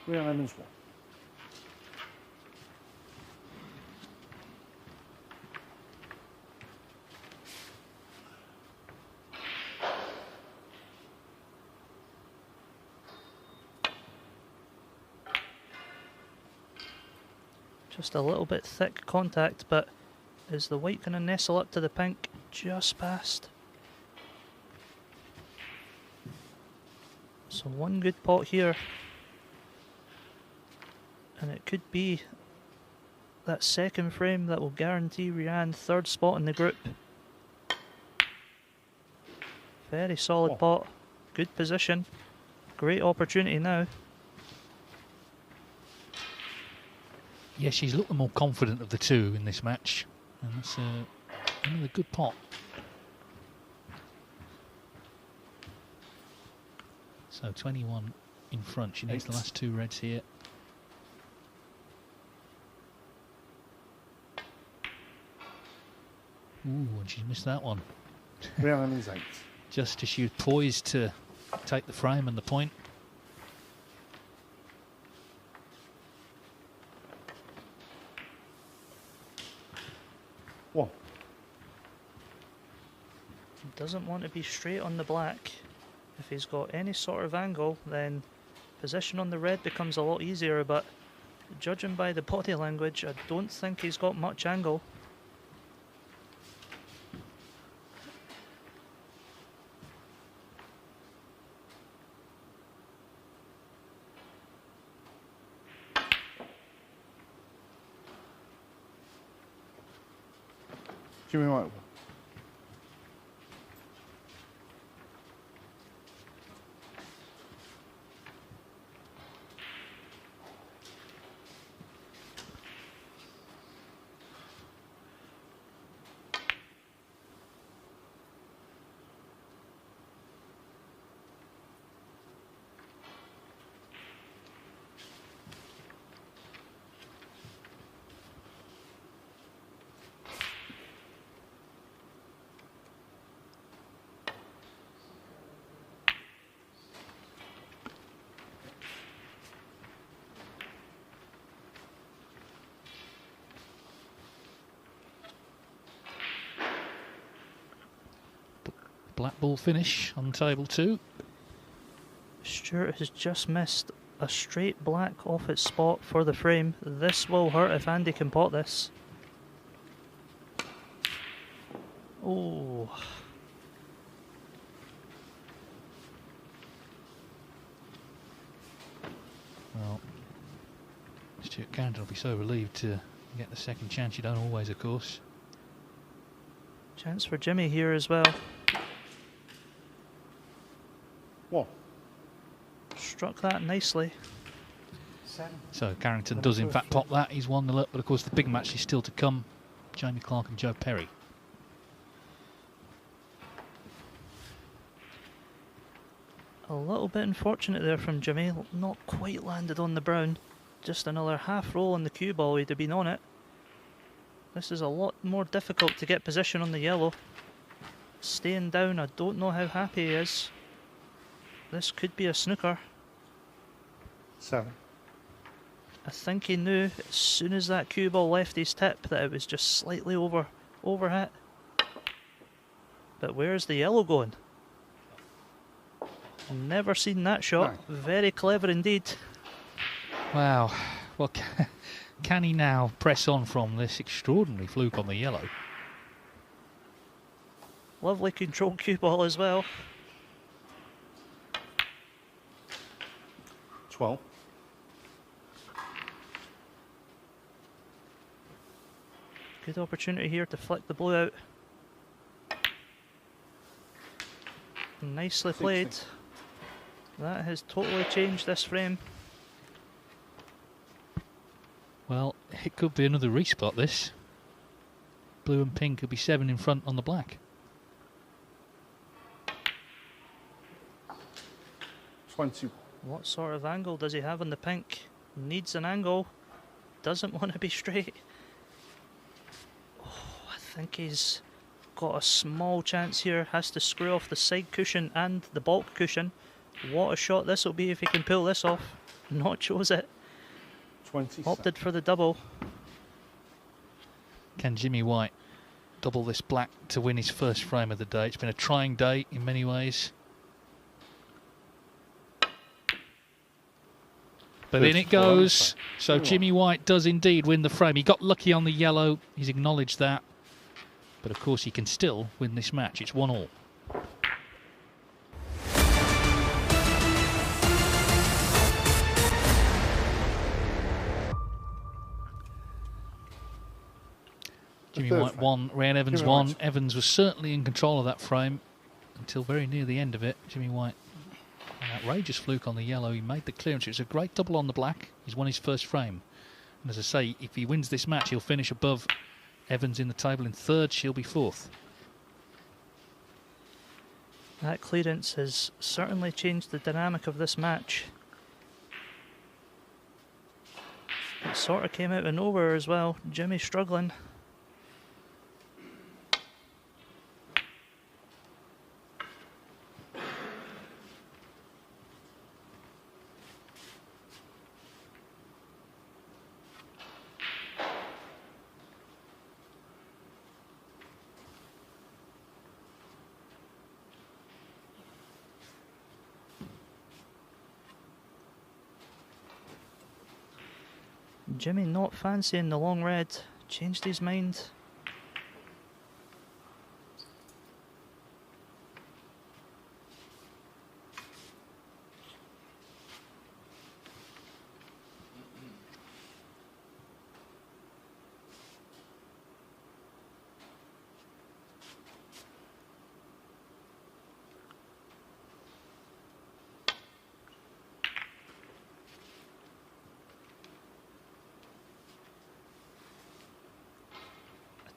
Reanne Lemons 1. Just a little bit thick contact, but is the white going to nestle up to the pink? Just past. So one good pot here. And it could be that second frame that will guarantee Reanne 3rd spot in the group. Very solid pot. Good position. Great opportunity now. Yeah, she's looked the more confident of the two in this match, and that's another good pot. So 21 in front. She needs the last 2 reds here. Ooh, and she's missed that one. Reanne Lemons 8. Just as she was poised to take the frame and the point. One. Doesn't want to be straight on the black. If he's got any sort of angle, then position on the red becomes a lot easier, but judging by the body language, I don't think he's got much angle. Jimmy White 1. Black ball finish on table 2. Stuart has just missed a straight black off its spot for the frame. This will hurt if Andy can pot this. Oh. Well, Stuart Carrington will be so relieved to get the second chance. You don't always, of course. Chance for Jimmy here as well. One. Struck that nicely. So Carrington does in fact pop that. He's 1-0 up, but of course the big match is still to come. Jamie Clark and Joe Perry. A little bit unfortunate there from Jimmy, not quite landed on the brown. Just another half roll on the cue ball, he'd have been on it. This is a lot more difficult to get position on the yellow. Staying down, I don't know how happy he is. This could be a snooker. 7. I think he knew as soon as that cue ball left his tip that it was just slightly overhit. But where's the yellow going? Never seen that shot. No. Very clever indeed. Wow. Well, can he now press on from this extraordinary fluke on the yellow? Lovely control cue ball as well. 12. Good opportunity here to flick the blue out. Nicely played. 16. That has totally changed this frame. Well, it could be another respot, this. Blue and pink could be 7 in front on the black. 20. What sort of angle does he have on the pink? Needs an angle. Doesn't want to be straight. Oh, I think he's got a small chance here. Has to screw off the side cushion and the bulk cushion. What a shot this will be if he can pull this off. Not chose it. 20. Opted for the double. Can Jimmy White double this black to win his first frame of the day? It's been a trying day in many ways. But in it goes. So Jimmy White does indeed win the frame. He got lucky on the yellow. He's acknowledged that. But of course he can still win this match. It's 1-1. Jimmy White won, Reanne Evans won. Evans was certainly in control of that frame until very near the end of it. Jimmy White, an outrageous fluke on the yellow. He made the clearance. It was a great double on the black. He's won his first frame. And as I say, if he wins this match, he'll finish above Evans in the table in third. She'll be fourth. That clearance has certainly changed the dynamic of this match. It sort of came out of nowhere as well. Jimmy struggling. Jimmy not fancying the long red, changed his mind.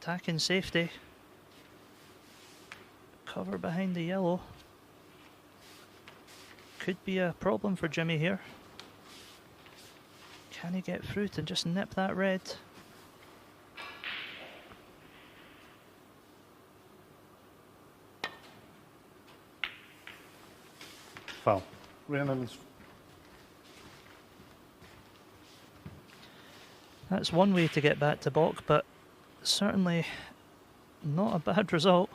Attacking safety. Cover behind the yellow. Could be a problem for Jimmy here. Can he get through to just nip that red? Foul. Reanne Evans. That's one way to get back to balk, but certainly not a bad result.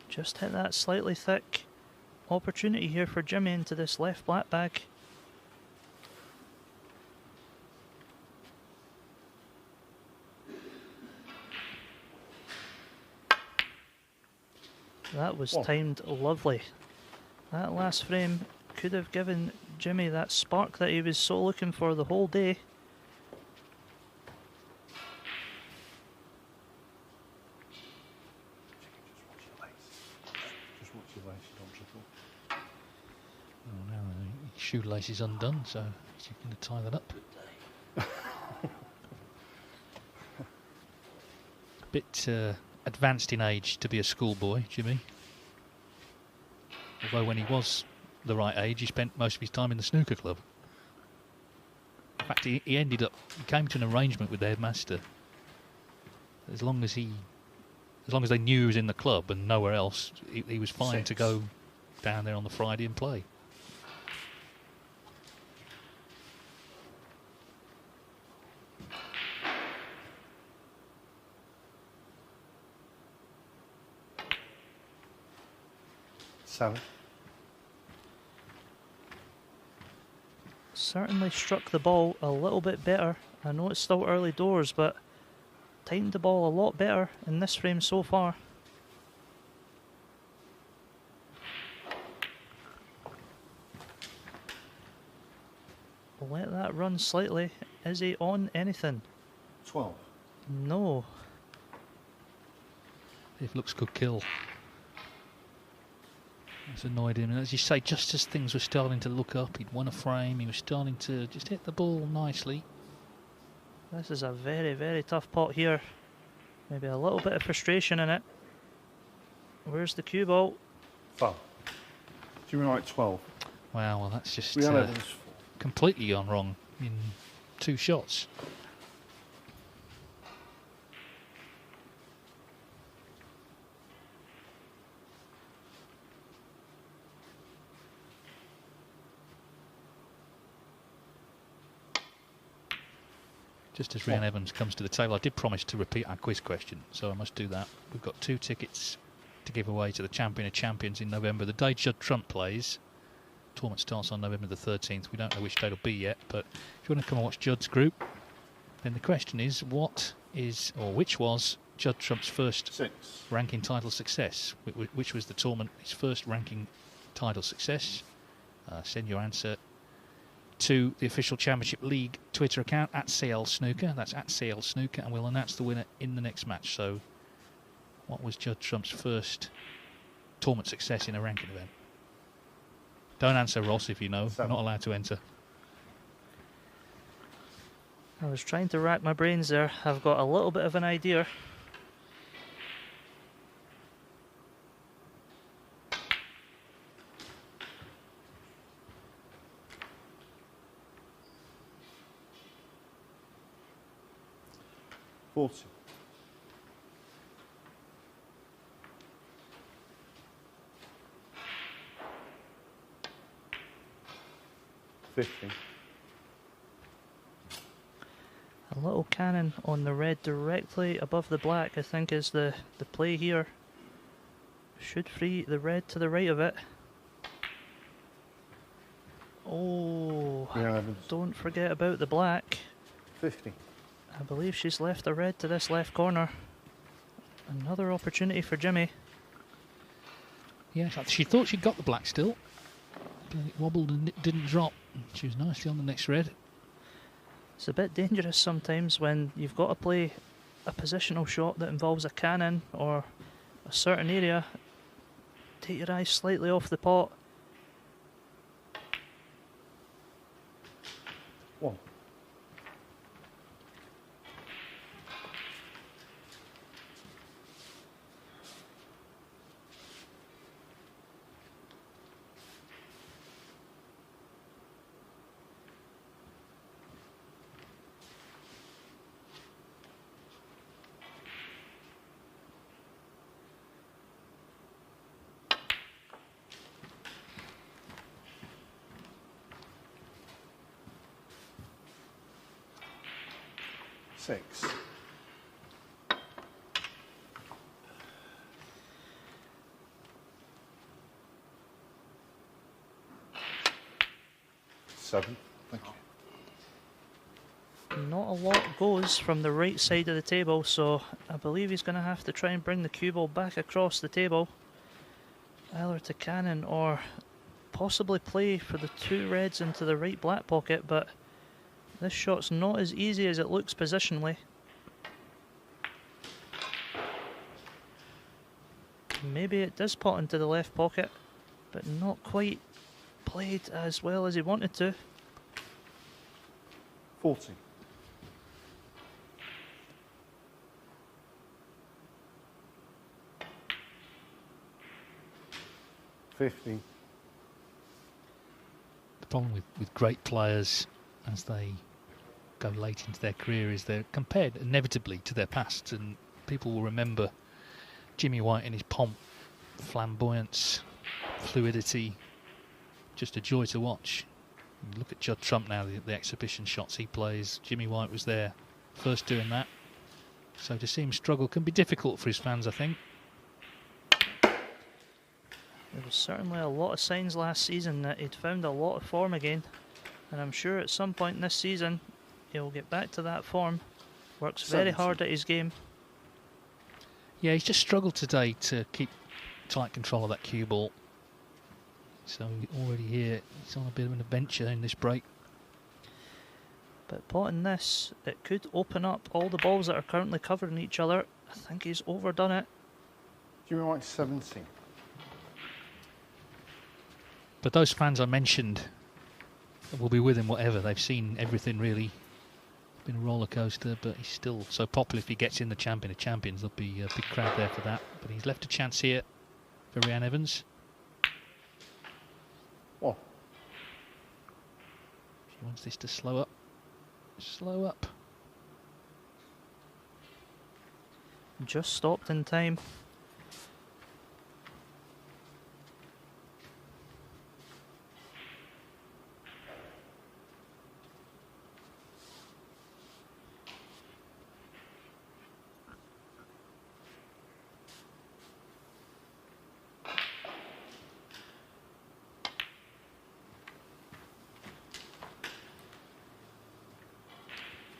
Just hit that slightly thick. Opportunity here for Jimmy into this left black bag. That was One. timed lovely. That last frame could have given Jimmy that spark that he was so looking for the whole day. Just watch your lace, don't triple. Oh, now the shoelace is undone, so he's going to tie that up. Bit advanced in age to be a schoolboy, Jimmy. Although when he was the right age, he spent most of his time in the snooker club. In fact, he came to an arrangement with the headmaster. As long as they knew he was in the club and nowhere else, he was fine to go down there on the Friday and play. Seven. Certainly struck the ball a little bit better. I know it's still early doors, but timed the ball a lot better in this frame so far. Let that run slightly. Is he on anything? 12. No. If looks could kill. That's annoyed him. And as you say, just as things were starting to look up, he'd won a frame, he was starting to just hit the ball nicely. This is a very, very tough pot here. Maybe a little bit of frustration in it. Where's the cue ball? 5. Do you like 12? Wow, well that's just Reanne Evans, 4. completely gone wrong in 2 shots. Just as Reanne Evans comes to the table, I did promise to repeat our quiz question, so I must do that. We've got 2 tickets to give away to the Champion of Champions in November. The day Judd Trump plays, tournament starts on November the 13th. We don't know which date it'll be yet, but if you want to come and watch Judd's group, then the question is, which was Judd Trump's first 6. ranking title success? Which was the tournament, his first ranking title success? Send your answer to the official Championship League Twitter account at CL Snooker. That's at CL Snooker, and we'll announce the winner in the next match. So, what was Judd Trump's first tournament success in a ranking event? Don't answer, Ross, if you know. 7. You're not allowed to enter. I was trying to rack my brains there. I've got a little bit of an idea. Forty. 50. A little cannon on the red directly above the black, I think, is the play here. Should free the red to the right of it. Oh, Reanne Evans, don't forget about the black. 50. I believe she's left the red to this left corner. Another opportunity for Jimmy. Yeah, she thought she'd got the black still, but it wobbled and it didn't drop. She was nicely on the next red. It's a bit dangerous sometimes when you've got to play a positional shot that involves a cannon or a certain area. Take your eyes slightly off the pot. 1. Six. Seven. Thank you. Not a lot goes from the right side of the table, so I believe he's going to have to try and bring the cue ball back across the table. either to cannon or possibly play for the 2 reds into the right black pocket, but this shot's not as easy as it looks positionally. Maybe it does pot into the left pocket, but not quite played as well as he wanted to. 40. 50. The problem with great players as they go late into their career is they're compared inevitably to their past, and people will remember Jimmy White in his pomp, flamboyance, fluidity, just a joy to watch. You look at Judd Trump now, the exhibition shots he plays. Jimmy White was there first doing that. So to see him struggle can be difficult for his fans, I think. There was certainly a lot of signs last season that he'd found a lot of form again, and I'm sure at some point in this season he'll get back to that form. Works very hard at his game. Yeah, he's just struggled today to keep tight control of that cue ball. So already here, he's on a bit of an adventure in this break. But potting this, it could open up all the balls that are currently covering each other. I think he's overdone it. Jimmy White 70. But those fans I mentioned will be with him whatever. They've seen everything really. Been a roller coaster, but he's still so popular. If he gets in the Champion of Champions, there'll be a big crowd there for that. But he's left a chance here for Reanne Evans. What? She wants this to slow up. Slow up. Just stopped in time.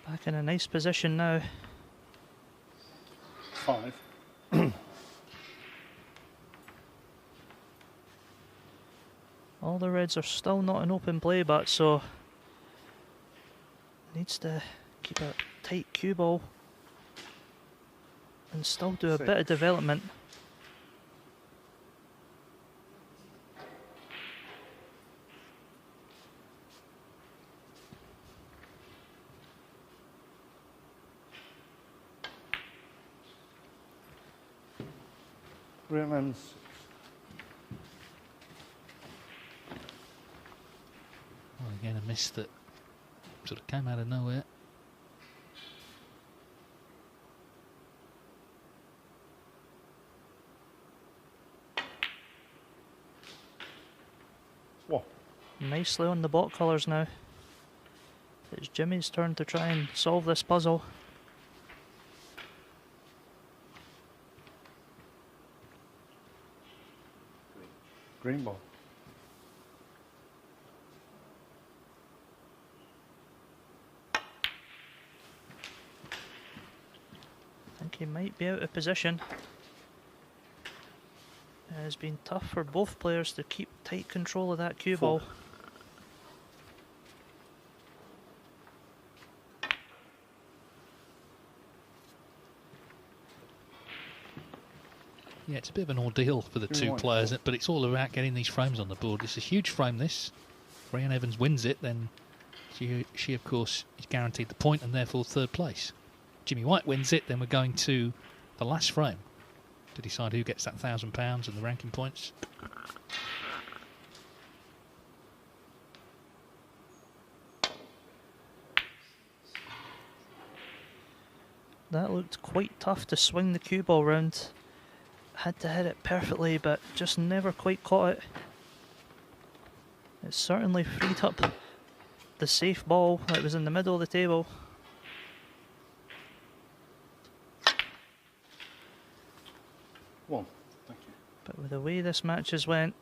Back in a nice position now. 5. All the reds are still not in open play, but so needs to keep a tight cue ball and still do a bit of development. Reanne. Well, again, a miss that sort of came out of nowhere. What? Nicely on the bot colours now. It's Jimmy's turn to try and solve this puzzle. Green ball. I think he might be out of position. It has been tough for both players to keep tight control of that cue ball. Yeah, it's a bit of an ordeal for the two players, but it's all about getting these frames on the board. It's a huge frame, this. If Reanne Evans wins it, then she of course, is guaranteed the point and therefore third place. Jimmy White wins it, then we're going to the last frame to decide who gets that £1,000 and the ranking points. That looked quite tough to swing the cue ball round. Had to hit it perfectly, but just never quite caught it. It certainly freed up the safe ball that was in the middle of the table. One. Thank you. But with the way this match has went,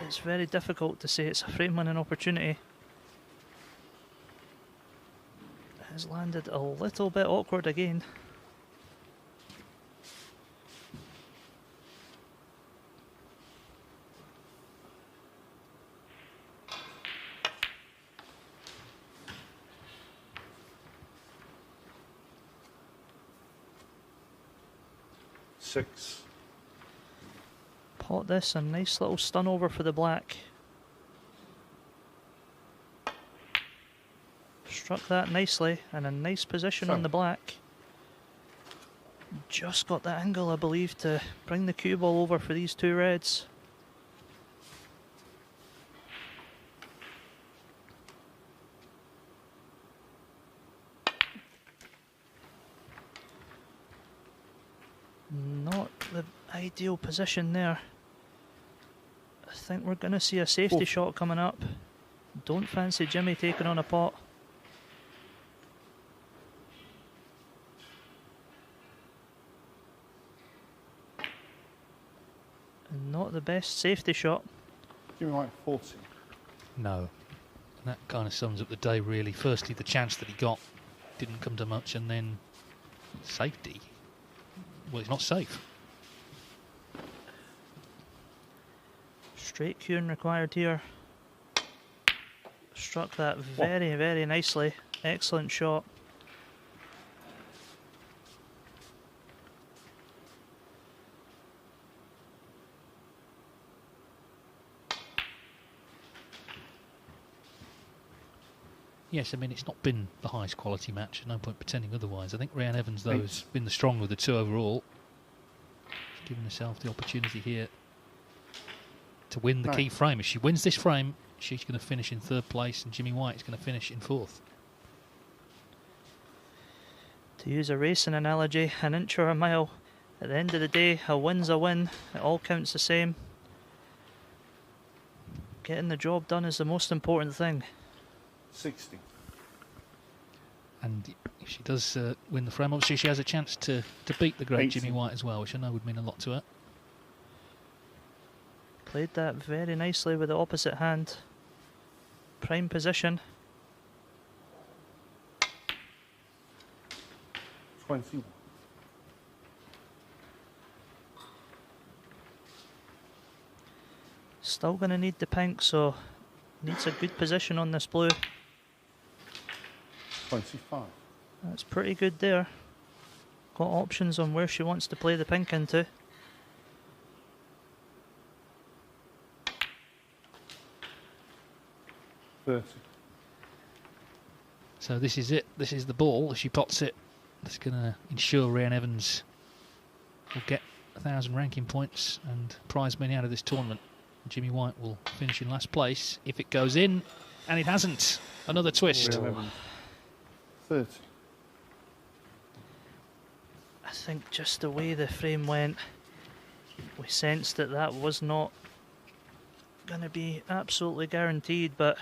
it's very difficult to say it's a frame winning opportunity. It has landed a little bit awkward again. 6. Pot this, a nice little stun over for the black. Struck that nicely, and a nice position on the black. Just got the angle, I believe, to bring the cue ball over for these two reds. Not the ideal position there. I think we're going to see a safety shot coming up. Don't fancy Jimmy taking on a pot. And not the best safety shot. Give me like 40. No. And that kind of sums up the day, really. Firstly, the chance that he got didn't come to much, and then safety. Well, it's not safe. Straight cueing required here. Struck that very, very nicely. Excellent shot. Yes, I mean, it's not been the highest quality match. No point pretending otherwise. I think Reanne Evans, though, has been the stronger of the two overall. She's given herself the opportunity here to win the key frame. If she wins this frame, she's going to finish in 3rd place, and Jimmy White is going to finish in 4th. To use a racing analogy, an inch or a mile. At the end of the day, a win's a win. It all counts the same. Getting the job done is the most important thing. 60. And if she does win the frame, obviously she has a chance to beat the great 80. Jimmy White as well, which I know would mean a lot to her. Played that very nicely with the opposite hand. Prime position. 21. Still going to need the pink, so needs a good position on this blue. 25. That's pretty good there. Got options on where she wants to play the pink into. So this is it. This is the ball. If she pots it, that's going to ensure Reanne Evans will get 1,000 ranking points and prize money out of this tournament. Jimmy White will finish in last place if it goes in, and it hasn't. Another twist. 30. I think just the way the frame went, we sensed that that was not going to be absolutely guaranteed, but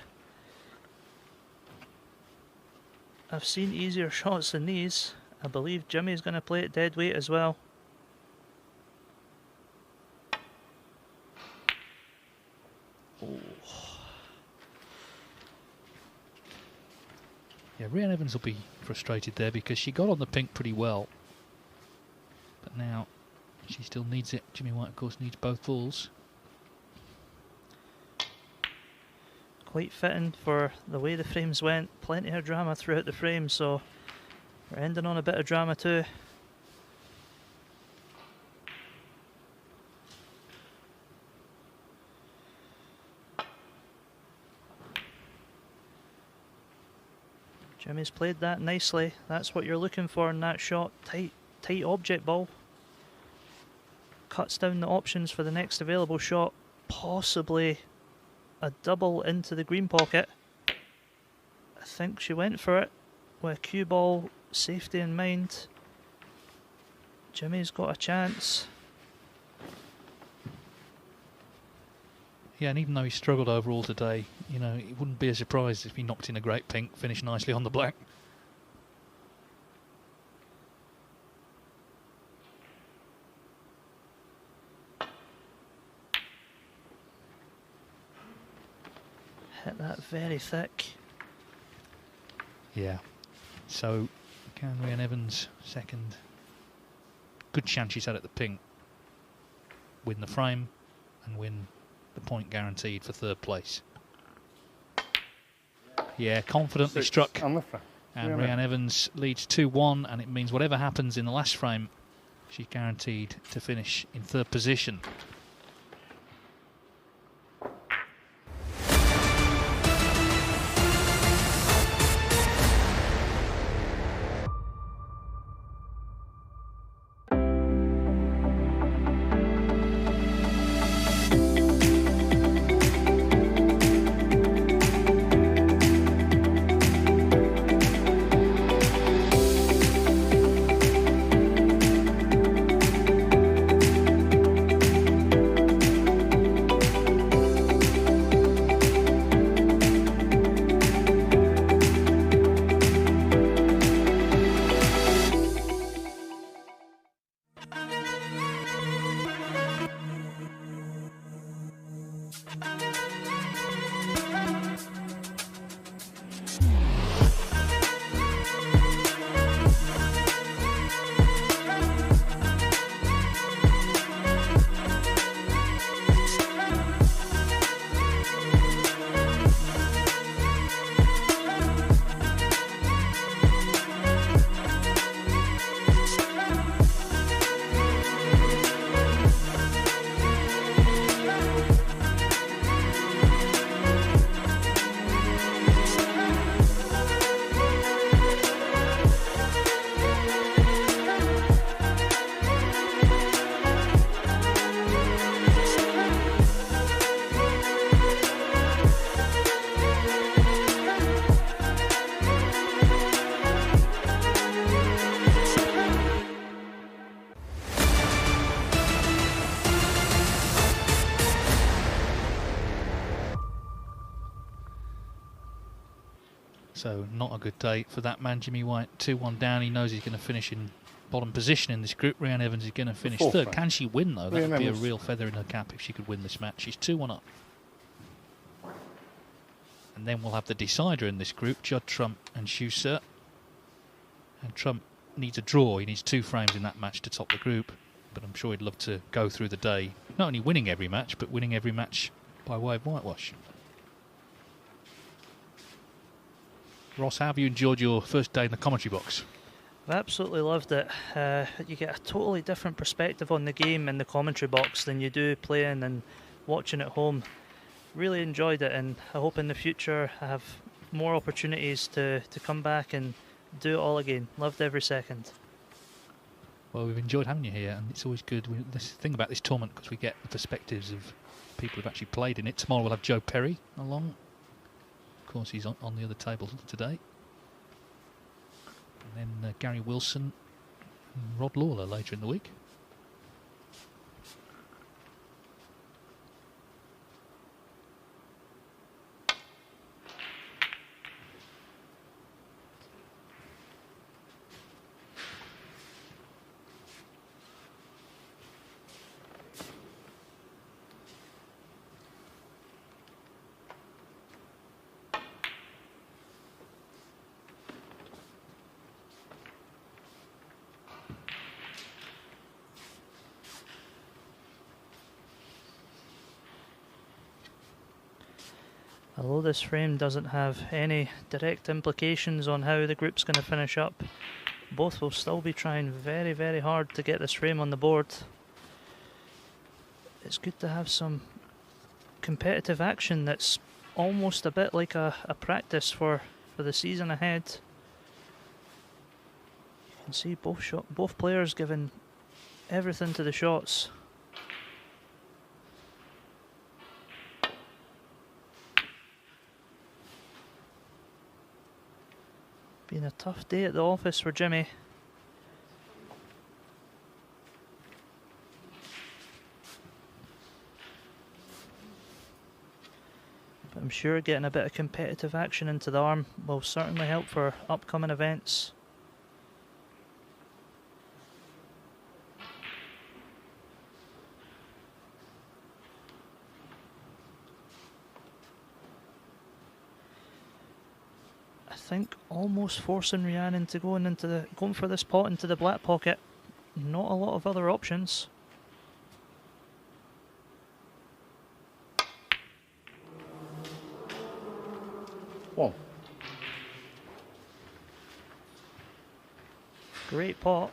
I've seen easier shots than these. I believe Jimmy's going to play it dead weight as well. Yeah, Reanne Evans will be frustrated there because she got on the pink pretty well. But now she still needs it. Jimmy White, of course, needs both balls. Quite fitting for the way the frames went. Plenty of drama throughout the frame, so we're ending on a bit of drama too. Jimmy's played that nicely. That's what you're looking for in that shot. Tight object ball. Cuts down the options for the next available shot. Possibly a double into the green pocket. I think she went for it with cue ball safety in mind. Jimmy's got a chance. Yeah, and even though he struggled overall today, you know, it wouldn't be a surprise if he knocked in a great pink, finished nicely on the black. Hit that very thick. Yeah. So, can Reanne Evans, second, good chance she's had at the pink, win the frame and win the point guaranteed for 3rd place. Yeah, confidently struck. On the frame. And Reanne Evans leads 2-1, and it means whatever happens in the last frame, she's guaranteed to finish in third position. So not a good day for that man, Jimmy White. 2-1 down. He knows he's going to finish in bottom position in this group. Reanne Evans is going to finish third. Round. Can she win, though? That would be a Evans. real feather in her cap if she could win this match. She's 2-1 up. And then we'll have the decider in this group, Judd Trump and Schuster. And Trump needs a draw. He needs 2 frames in that match to top the group. But I'm sure he'd love to go through the day, not only winning every match, but winning every match by way of whitewash. Ross, how have you enjoyed your first day in the commentary box? I've absolutely loved it. You get a totally different perspective on the game in the commentary box than you do playing and watching at home. Really enjoyed it, and I hope in the future I have more opportunities to come back and do it all again. Loved every second. Well, we've enjoyed having you here, and it's always good. This thing about this tournament, because we get the perspectives of people who've actually played in it. Tomorrow we'll have Joe Perry along. Of course, he's on the other table today. And then Gary Wilson and Rod Lawler later in the week. Although this frame doesn't have any direct implications on how the group's going to finish up, both will still be trying very, very hard to get this frame on the board. It's good to have some competitive action that's almost a bit like a practice for the season ahead. You can see both players giving everything to the shots. Been a tough day at the office for Jimmy. But I'm sure getting a bit of competitive action into the arm will certainly help for upcoming events. I think almost forcing Reanne into going for this pot into the black pocket. Not a lot of other options. One. Great pot.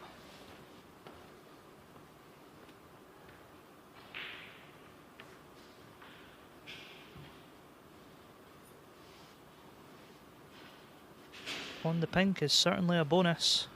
on the pink is certainly a bonus.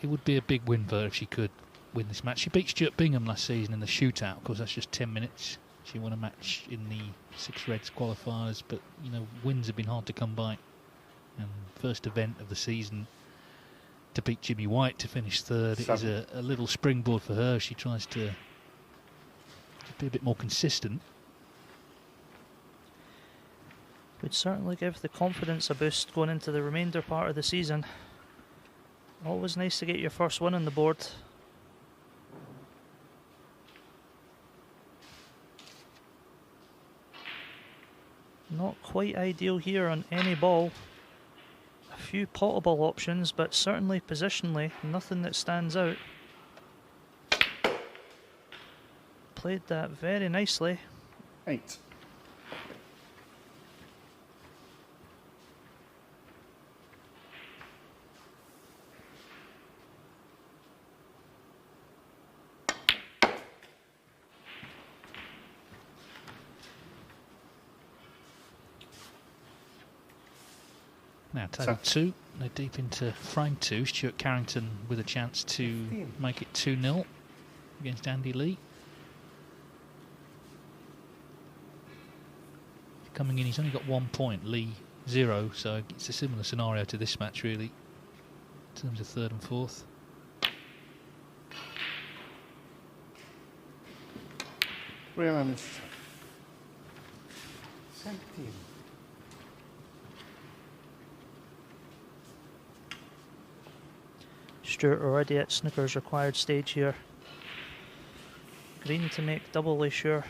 It would be a big win for her if she could win this match. She beat Stuart Bingham last season in the shootout. Of course, that's just 10 minutes. She won a match in the Six Reds qualifiers, but you know, wins have been hard to come by. And first event of the season to beat Jimmy White to finish third. It is a little springboard for her. She tries to be a bit more consistent. Would certainly give the confidence a boost going into the remainder part of the season. Always nice to get your first win on the board. Not quite ideal here on any ball. A few potable options, but certainly positionally, nothing that stands out. Played that very nicely. 8. Now table 2, they're deep into frame 2. Stuart Carrington with a chance to make it 2-0 against Andy Lee. Coming in, he's only got 1 point, Lee 0, so it's a similar scenario to this match really, in terms of third and fourth. Reanne is 17. Stuart already at Snooker's required stage here. Green to make doubly sure.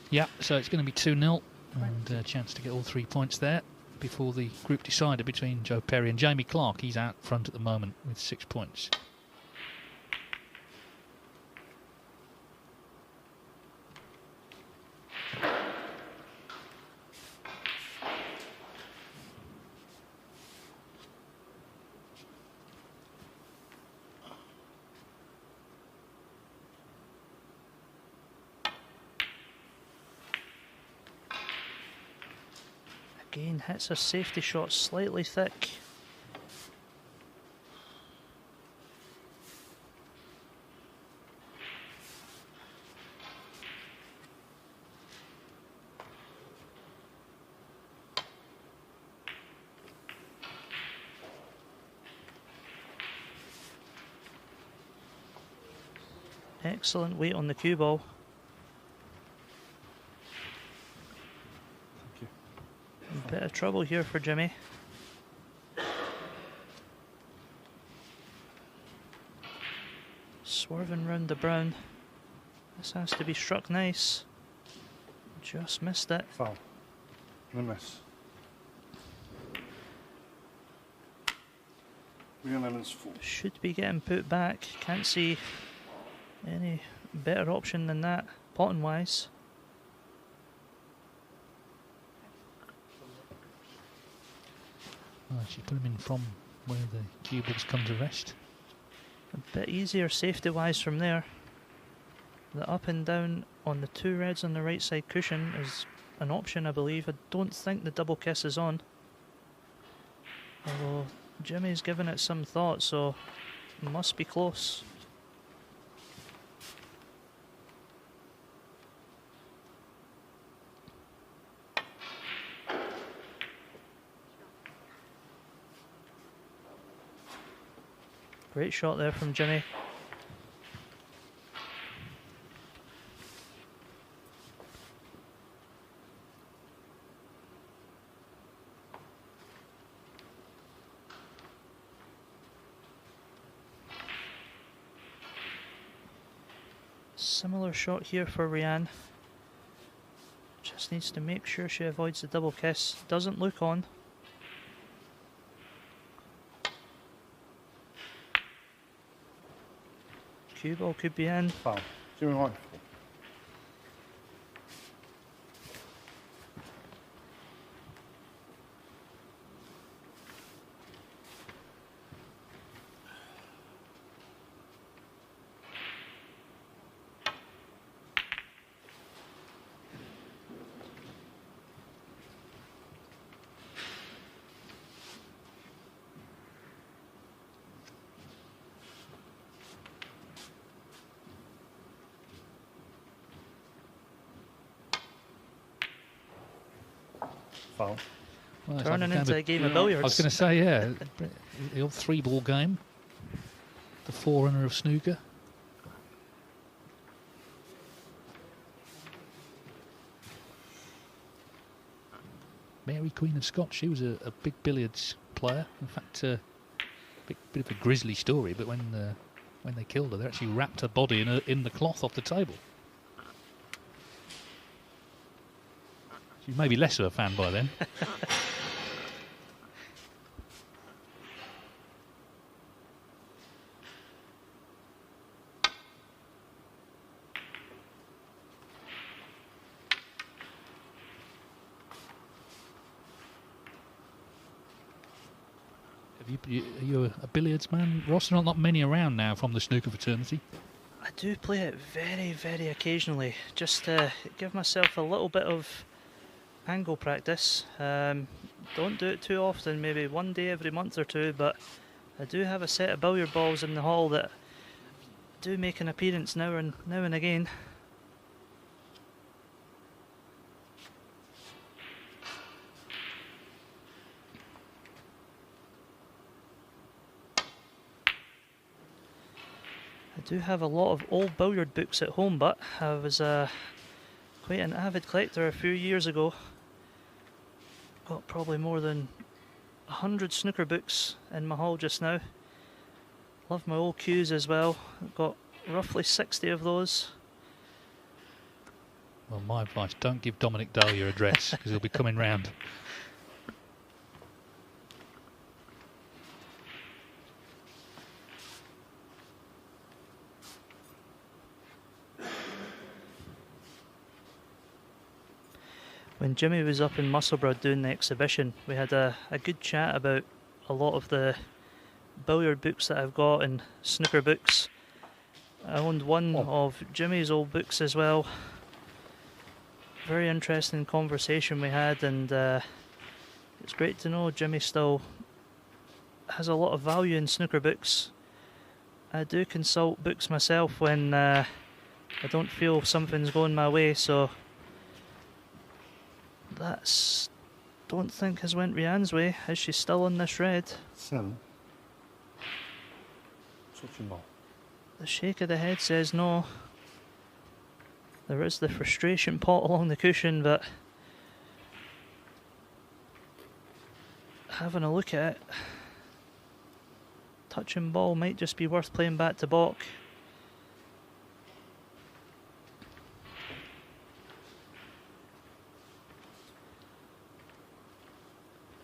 Yeah, so it's going to be 2-0 and a chance to get all 3 points there before the group decider between Joe Perry and Jamie Clark. He's out front at the moment with 6 points. Again, hits a safety shot slightly thick. Excellent weight on the cue ball. A bit of trouble here for Jimmy. Swerving round the brown. This has to be struck nice. Just missed it. Foul. And a miss. Reanne is 4. Should be getting put back. Can't see any better option than that, potting wise. Oh, she put him in from where the cue balls come to rest. A bit easier safety wise from there. The up and down on the 2 reds on the right side cushion is an option, I believe. I don't think the double kiss is on. Although Jimmy's given it some thought, so it must be close. Great shot there from Jimmy. Similar shot here for Reanne. Just needs to make sure she avoids the double kiss. Doesn't look on. Cue ball could be in. Foul. Jimmy White. foul. Well, it's Turning like into a game of billiards. I was going to say, yeah, the old 3-ball game, the forerunner of snooker. Mary Queen of Scots, she was a big billiards player. In fact, a bit of a grisly story, but when they killed her, they actually wrapped her body in the cloth off the table. She may be less of a fan by then. Are you a billiards man, Ross? There are not many around now from the snooker fraternity. I do play it very, very occasionally, just to give myself a little bit of angle practice. Don't do it too often, maybe one day every month or two, but I do have a set of billiard balls in the hall that do make an appearance now and again. I do have a lot of old billiard books at home, but I was quite an avid collector a few years ago. Got probably more than 100 snooker books in my hall just now. Love my old cues as well. I've got roughly 60 of those. Well, my advice, don't give Dominic Dale your address, because he'll be coming round. When Jimmy was up in Musselburgh doing the exhibition, we had a good chat about a lot of the billiard books that I've got and snooker books. I owned one of Jimmy's old books as well. Very interesting conversation we had, and it's great to know Jimmy still has a lot of value in snooker books. I do consult books myself when I don't feel something's going my way, so that's, don't think has went Reanne's way. Is she still on this red? 7. Touching ball. The shake of the head says no. There is the frustration pot along the cushion, but having a look at it, touching ball might just be worth playing back to baulk.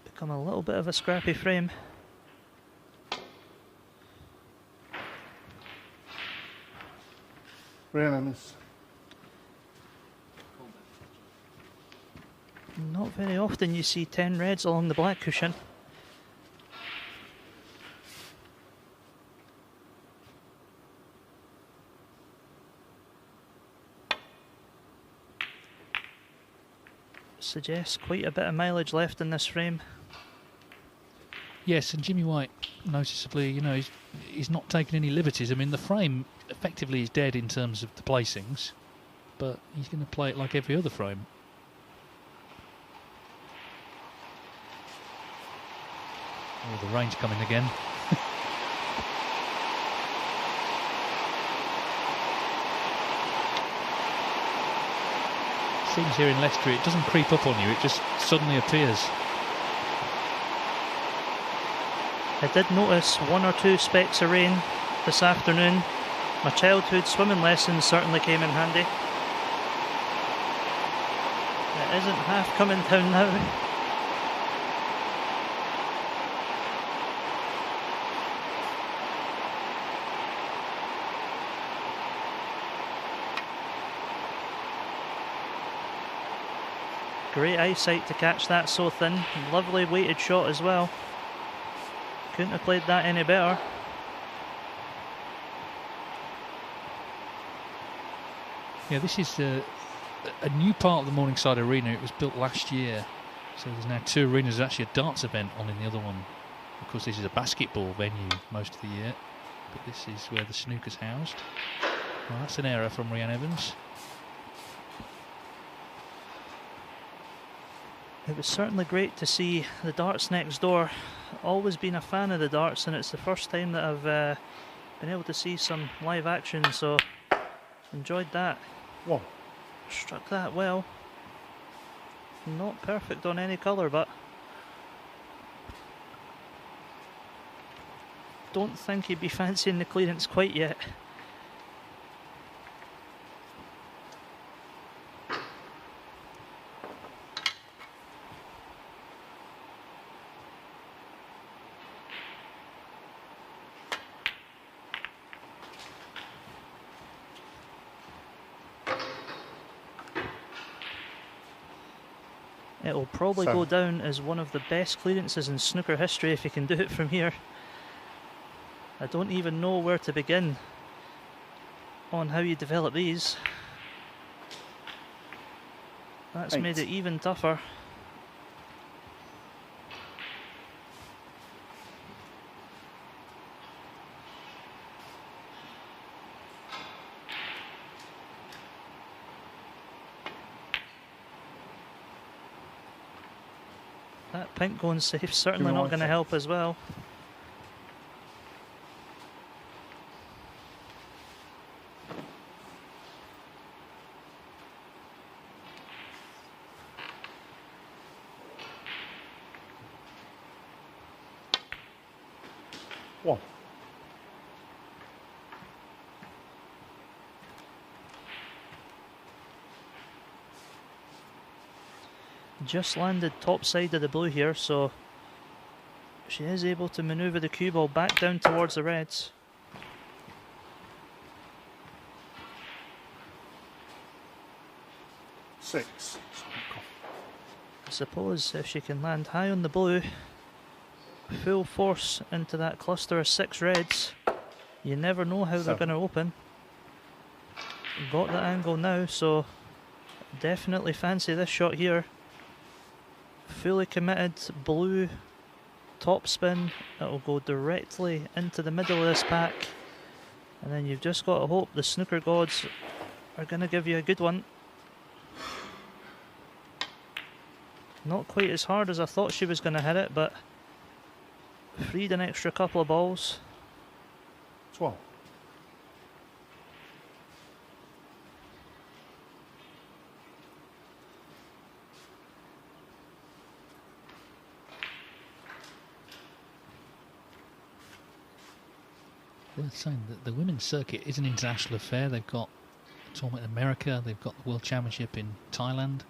Become a little bit of a scrappy frame. Reanne is. Not very often you see 10 reds along the black cushion. Suggests quite a bit of mileage left in this frame. Yes, and Jimmy White, noticeably, you know, he's not taking any liberties. I mean, the frame effectively is dead in terms of the placings, but he's going to play it like every other frame. Oh, the rain's coming again. Seems here in Leicester it doesn't creep up on you, it just suddenly appears. I did notice 1 or 2 specks of rain this afternoon. My childhood swimming lessons certainly came in handy. It isn't half coming down now. Great eyesight to catch that so thin. Lovely weighted shot as well. Couldn't have played that any better. Yeah, this is a new part of the Morningside Arena. It was built last year, so there's now 2 arenas. There's actually a darts event on in the other one. Of course, this is a basketball venue most of the year, but this is where the snooker's housed. Well, that's an error from Reanne Evans. It was certainly great to see the darts next door. Always been a fan of the darts, and it's the first time that I've been able to see some live action, so enjoyed that. One. Struck that well. Not perfect on any colour, but don't think he'd be fancying the clearance quite yet. It'll probably go down as one of the best clearances in snooker history if he can do it from here. I don't even know where to begin on how you develop these. That's made it even tougher. That pink going safe certainly not going to help as well. One. Just landed top side of the blue here, so she is able to manoeuvre the cue ball back down towards the reds. Six. I suppose if she can land high on the blue, full force into that cluster of 6 reds, you never know how they're going to open. Got the angle now, so definitely fancy this shot here. Fully committed, blue, top spin, it'll go directly into the middle of this pack, and then you've just got to hope the snooker gods are going to give you a good one. Not quite as hard as I thought she was going to hit it, but freed an extra couple of balls. 12. Worth saying that the women's circuit is an international affair. They've got a tournament in America, they've got the World Championship in Thailand,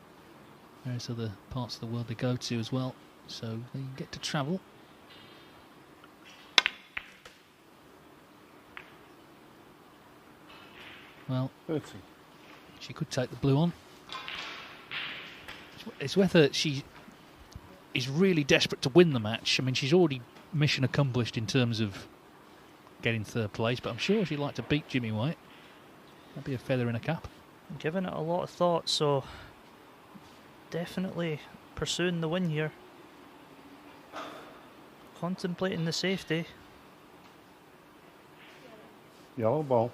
various other parts of the world they go to as well, so they get to travel. Well, 30. She could take the blue on. It's whether she is really desperate to win the match. I mean, she's already mission accomplished in terms of getting third place, but I'm sure she'd like to beat Jimmy White. That'd be a feather in a cap. I'm giving it a lot of thought, so definitely pursuing the win here. Contemplating the safety. Yellow ball.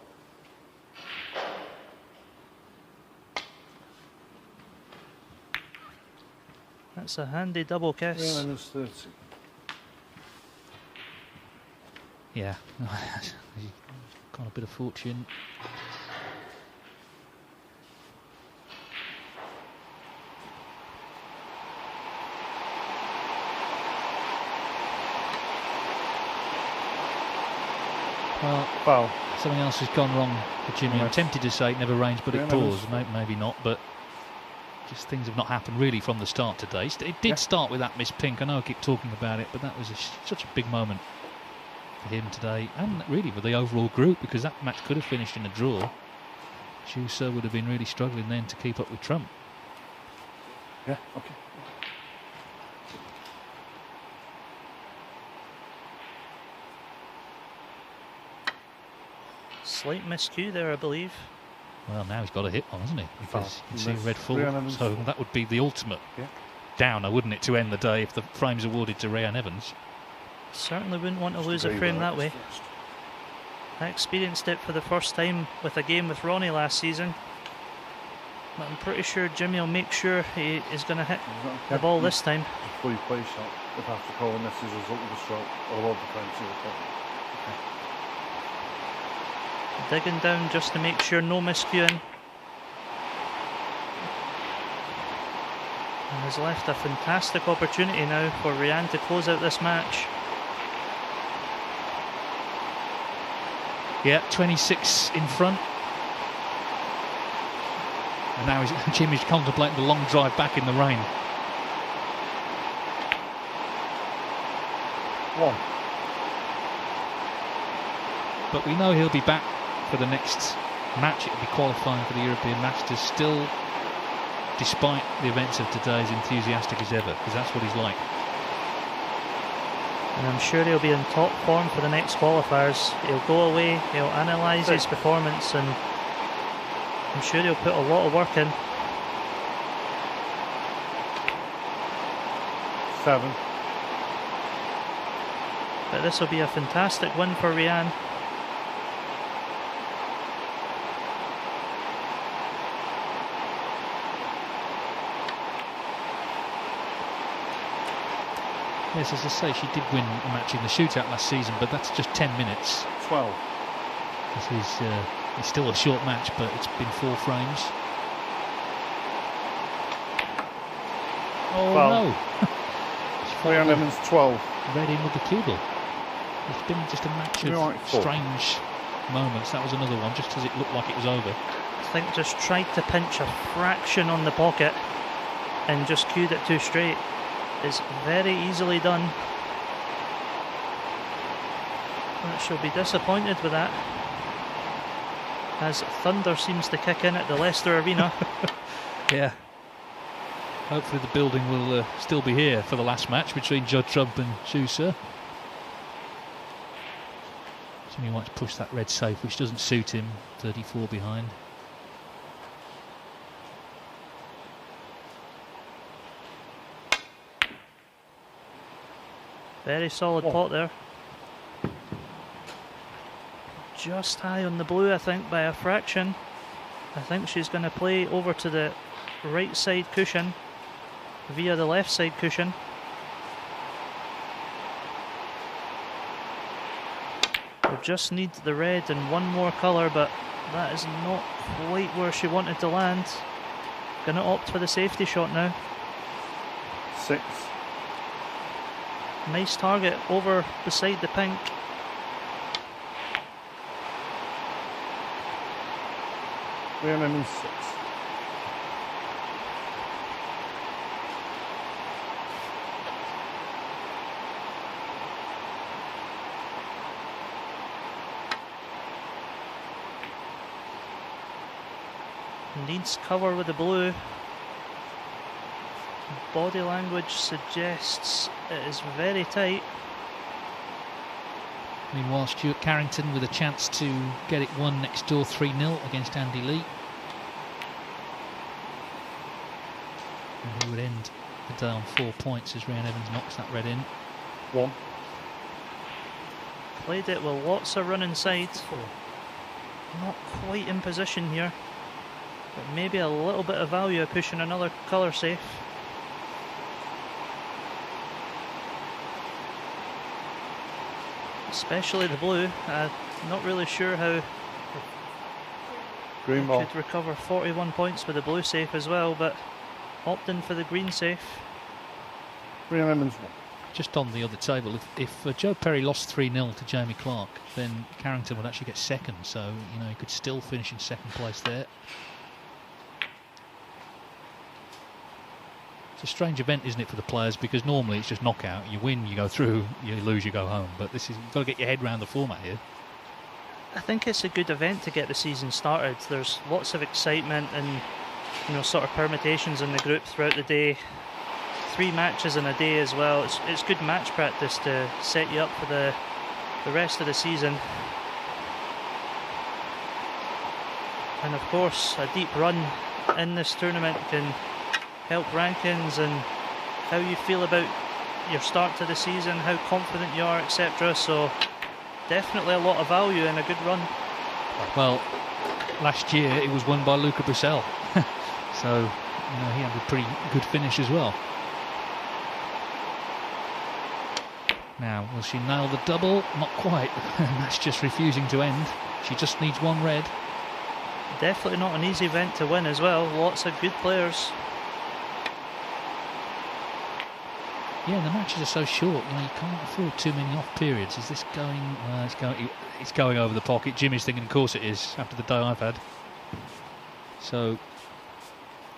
That's a handy double kiss. Yeah, and it's 30. Yeah, got a bit of fortune. Well, foul. Something else has gone wrong for Jimmy. I'm tempted to say it never rains, but it pours. Maybe not, but just things have not happened really from the start today. It did start with that miss pink. I know I keep talking about it, but that was such a big moment for him today, and really for the overall group, because that match could have finished in a draw. Schuster would have been really struggling then to keep up with Trump. Yeah, okay. Slight miscue there, I believe. Well, now he's got a hit one, hasn't he? Because you can see red full. Reanne So that would be the ultimate downer, wouldn't it, to end the day if the frame's awarded to Reanne Evans? Certainly wouldn't want to lose a frame that way. I experienced it for the first time with a game with Ronnie last season. But I'm pretty sure Jimmy will make sure he is going to hit the ball this time. A free play shot. If after calling this is a result of the stroke, all over the fence, okay. Digging down just to make sure no miscuing. And has left a fantastic opportunity now for Reanne to close out this match. Yeah, 26 in front. And now Jimmy's contemplating the long drive back in the rain. One. But we know he'll be back for the next match. It'll be qualifying for the European Masters still, despite the events of today, as enthusiastic as ever, because that's what he's like. And I'm sure he'll be in top form for the next qualifiers. He'll go away, he'll analyse his performance, and I'm sure he'll put a lot of work in. 7. But this will be a fantastic win for Reanne. Yes, as I say, she did win a match in the shootout last season, but that's just 10 minutes. 12. This is it's still a short match, but it's been 4 frames. Oh 12. no! Reanne Evans 12. Red in with the cubel. It's been just a match of strange moments. That was another one, just as it looked like it was over. I think just tried to pinch a fraction on the pocket and just cued it too straight. It's very easily done. But she'll be disappointed with that, as thunder seems to kick in at the Leicester Arena. Yeah. Hopefully the building will still be here for the last match between Judd Trump and Zhu Se. Jimmy wants to push that red safe, which doesn't suit him. 34 behind. Very solid pot there. Just high on the blue, I think, by a fraction. I think she's going to play over to the right side cushion via the left side cushion. We just need the red and one more colour, but that is not quite where she wanted to land. Going to opt for the safety shot now. 6. Nice target over beside the pink. Reanne Evans 6. Needs cover with the blue. Body language suggests it is very tight. Meanwhile, Stuart Carrington with a chance to get it won next door 3-0 against Andy Lee. And he would end the day on 4 points as Reanne Evans knocks that red in. 1. Played it with lots of run inside. Not quite in position here, but maybe a little bit of value of pushing another colour safe. Especially the blue. Not really sure how Green ball. could recover 41 points with the blue safe as well, but opting for the green safe. Reanne Evans 1. Just on the other table, if Joe Perry lost 3-0 to Jamie Clark, then Carrington would actually get second, so you know he could still finish in second place there. It's a strange event, isn't it, for the players, because normally it's just knockout. You win, you go through, you lose, you go home. But this is, you've got to get your head around the format here. I think it's a good event to get the season started. There's lots of excitement and, you know, sort of permutations in the group throughout the day. 3 matches in a day as well. It's good match practice to set you up for the rest of the season. And of course, a deep run in this tournament can help rankings and how you feel about your start to the season, how confident you are, etc. So definitely a lot of value and a good run. Well, last year it was won by Luca Brissell. So, he had a pretty good finish as well. Now, will she nail the double? Not quite. The match just refusing to end. She just needs one red. Definitely not an easy event to win as well. Lots of good players. Yeah, the matches are so short. You can't afford too many off periods. Is this going? It's going over the pocket. Jimmy's thinking, of course it is, after the day I've had. So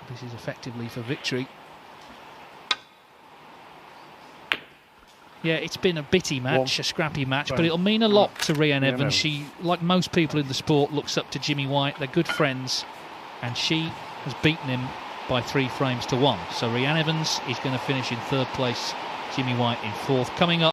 this is effectively for victory. Yeah, it's been a bitty match, a scrappy match, but it'll mean a lot to Reanne Evans. She, like most people in the sport, looks up to Jimmy White. They're good friends, and she has beaten him by 3 frames to 1. So Reanne Evans is going to finish in 3rd place, Jimmy White in 4th. Coming up.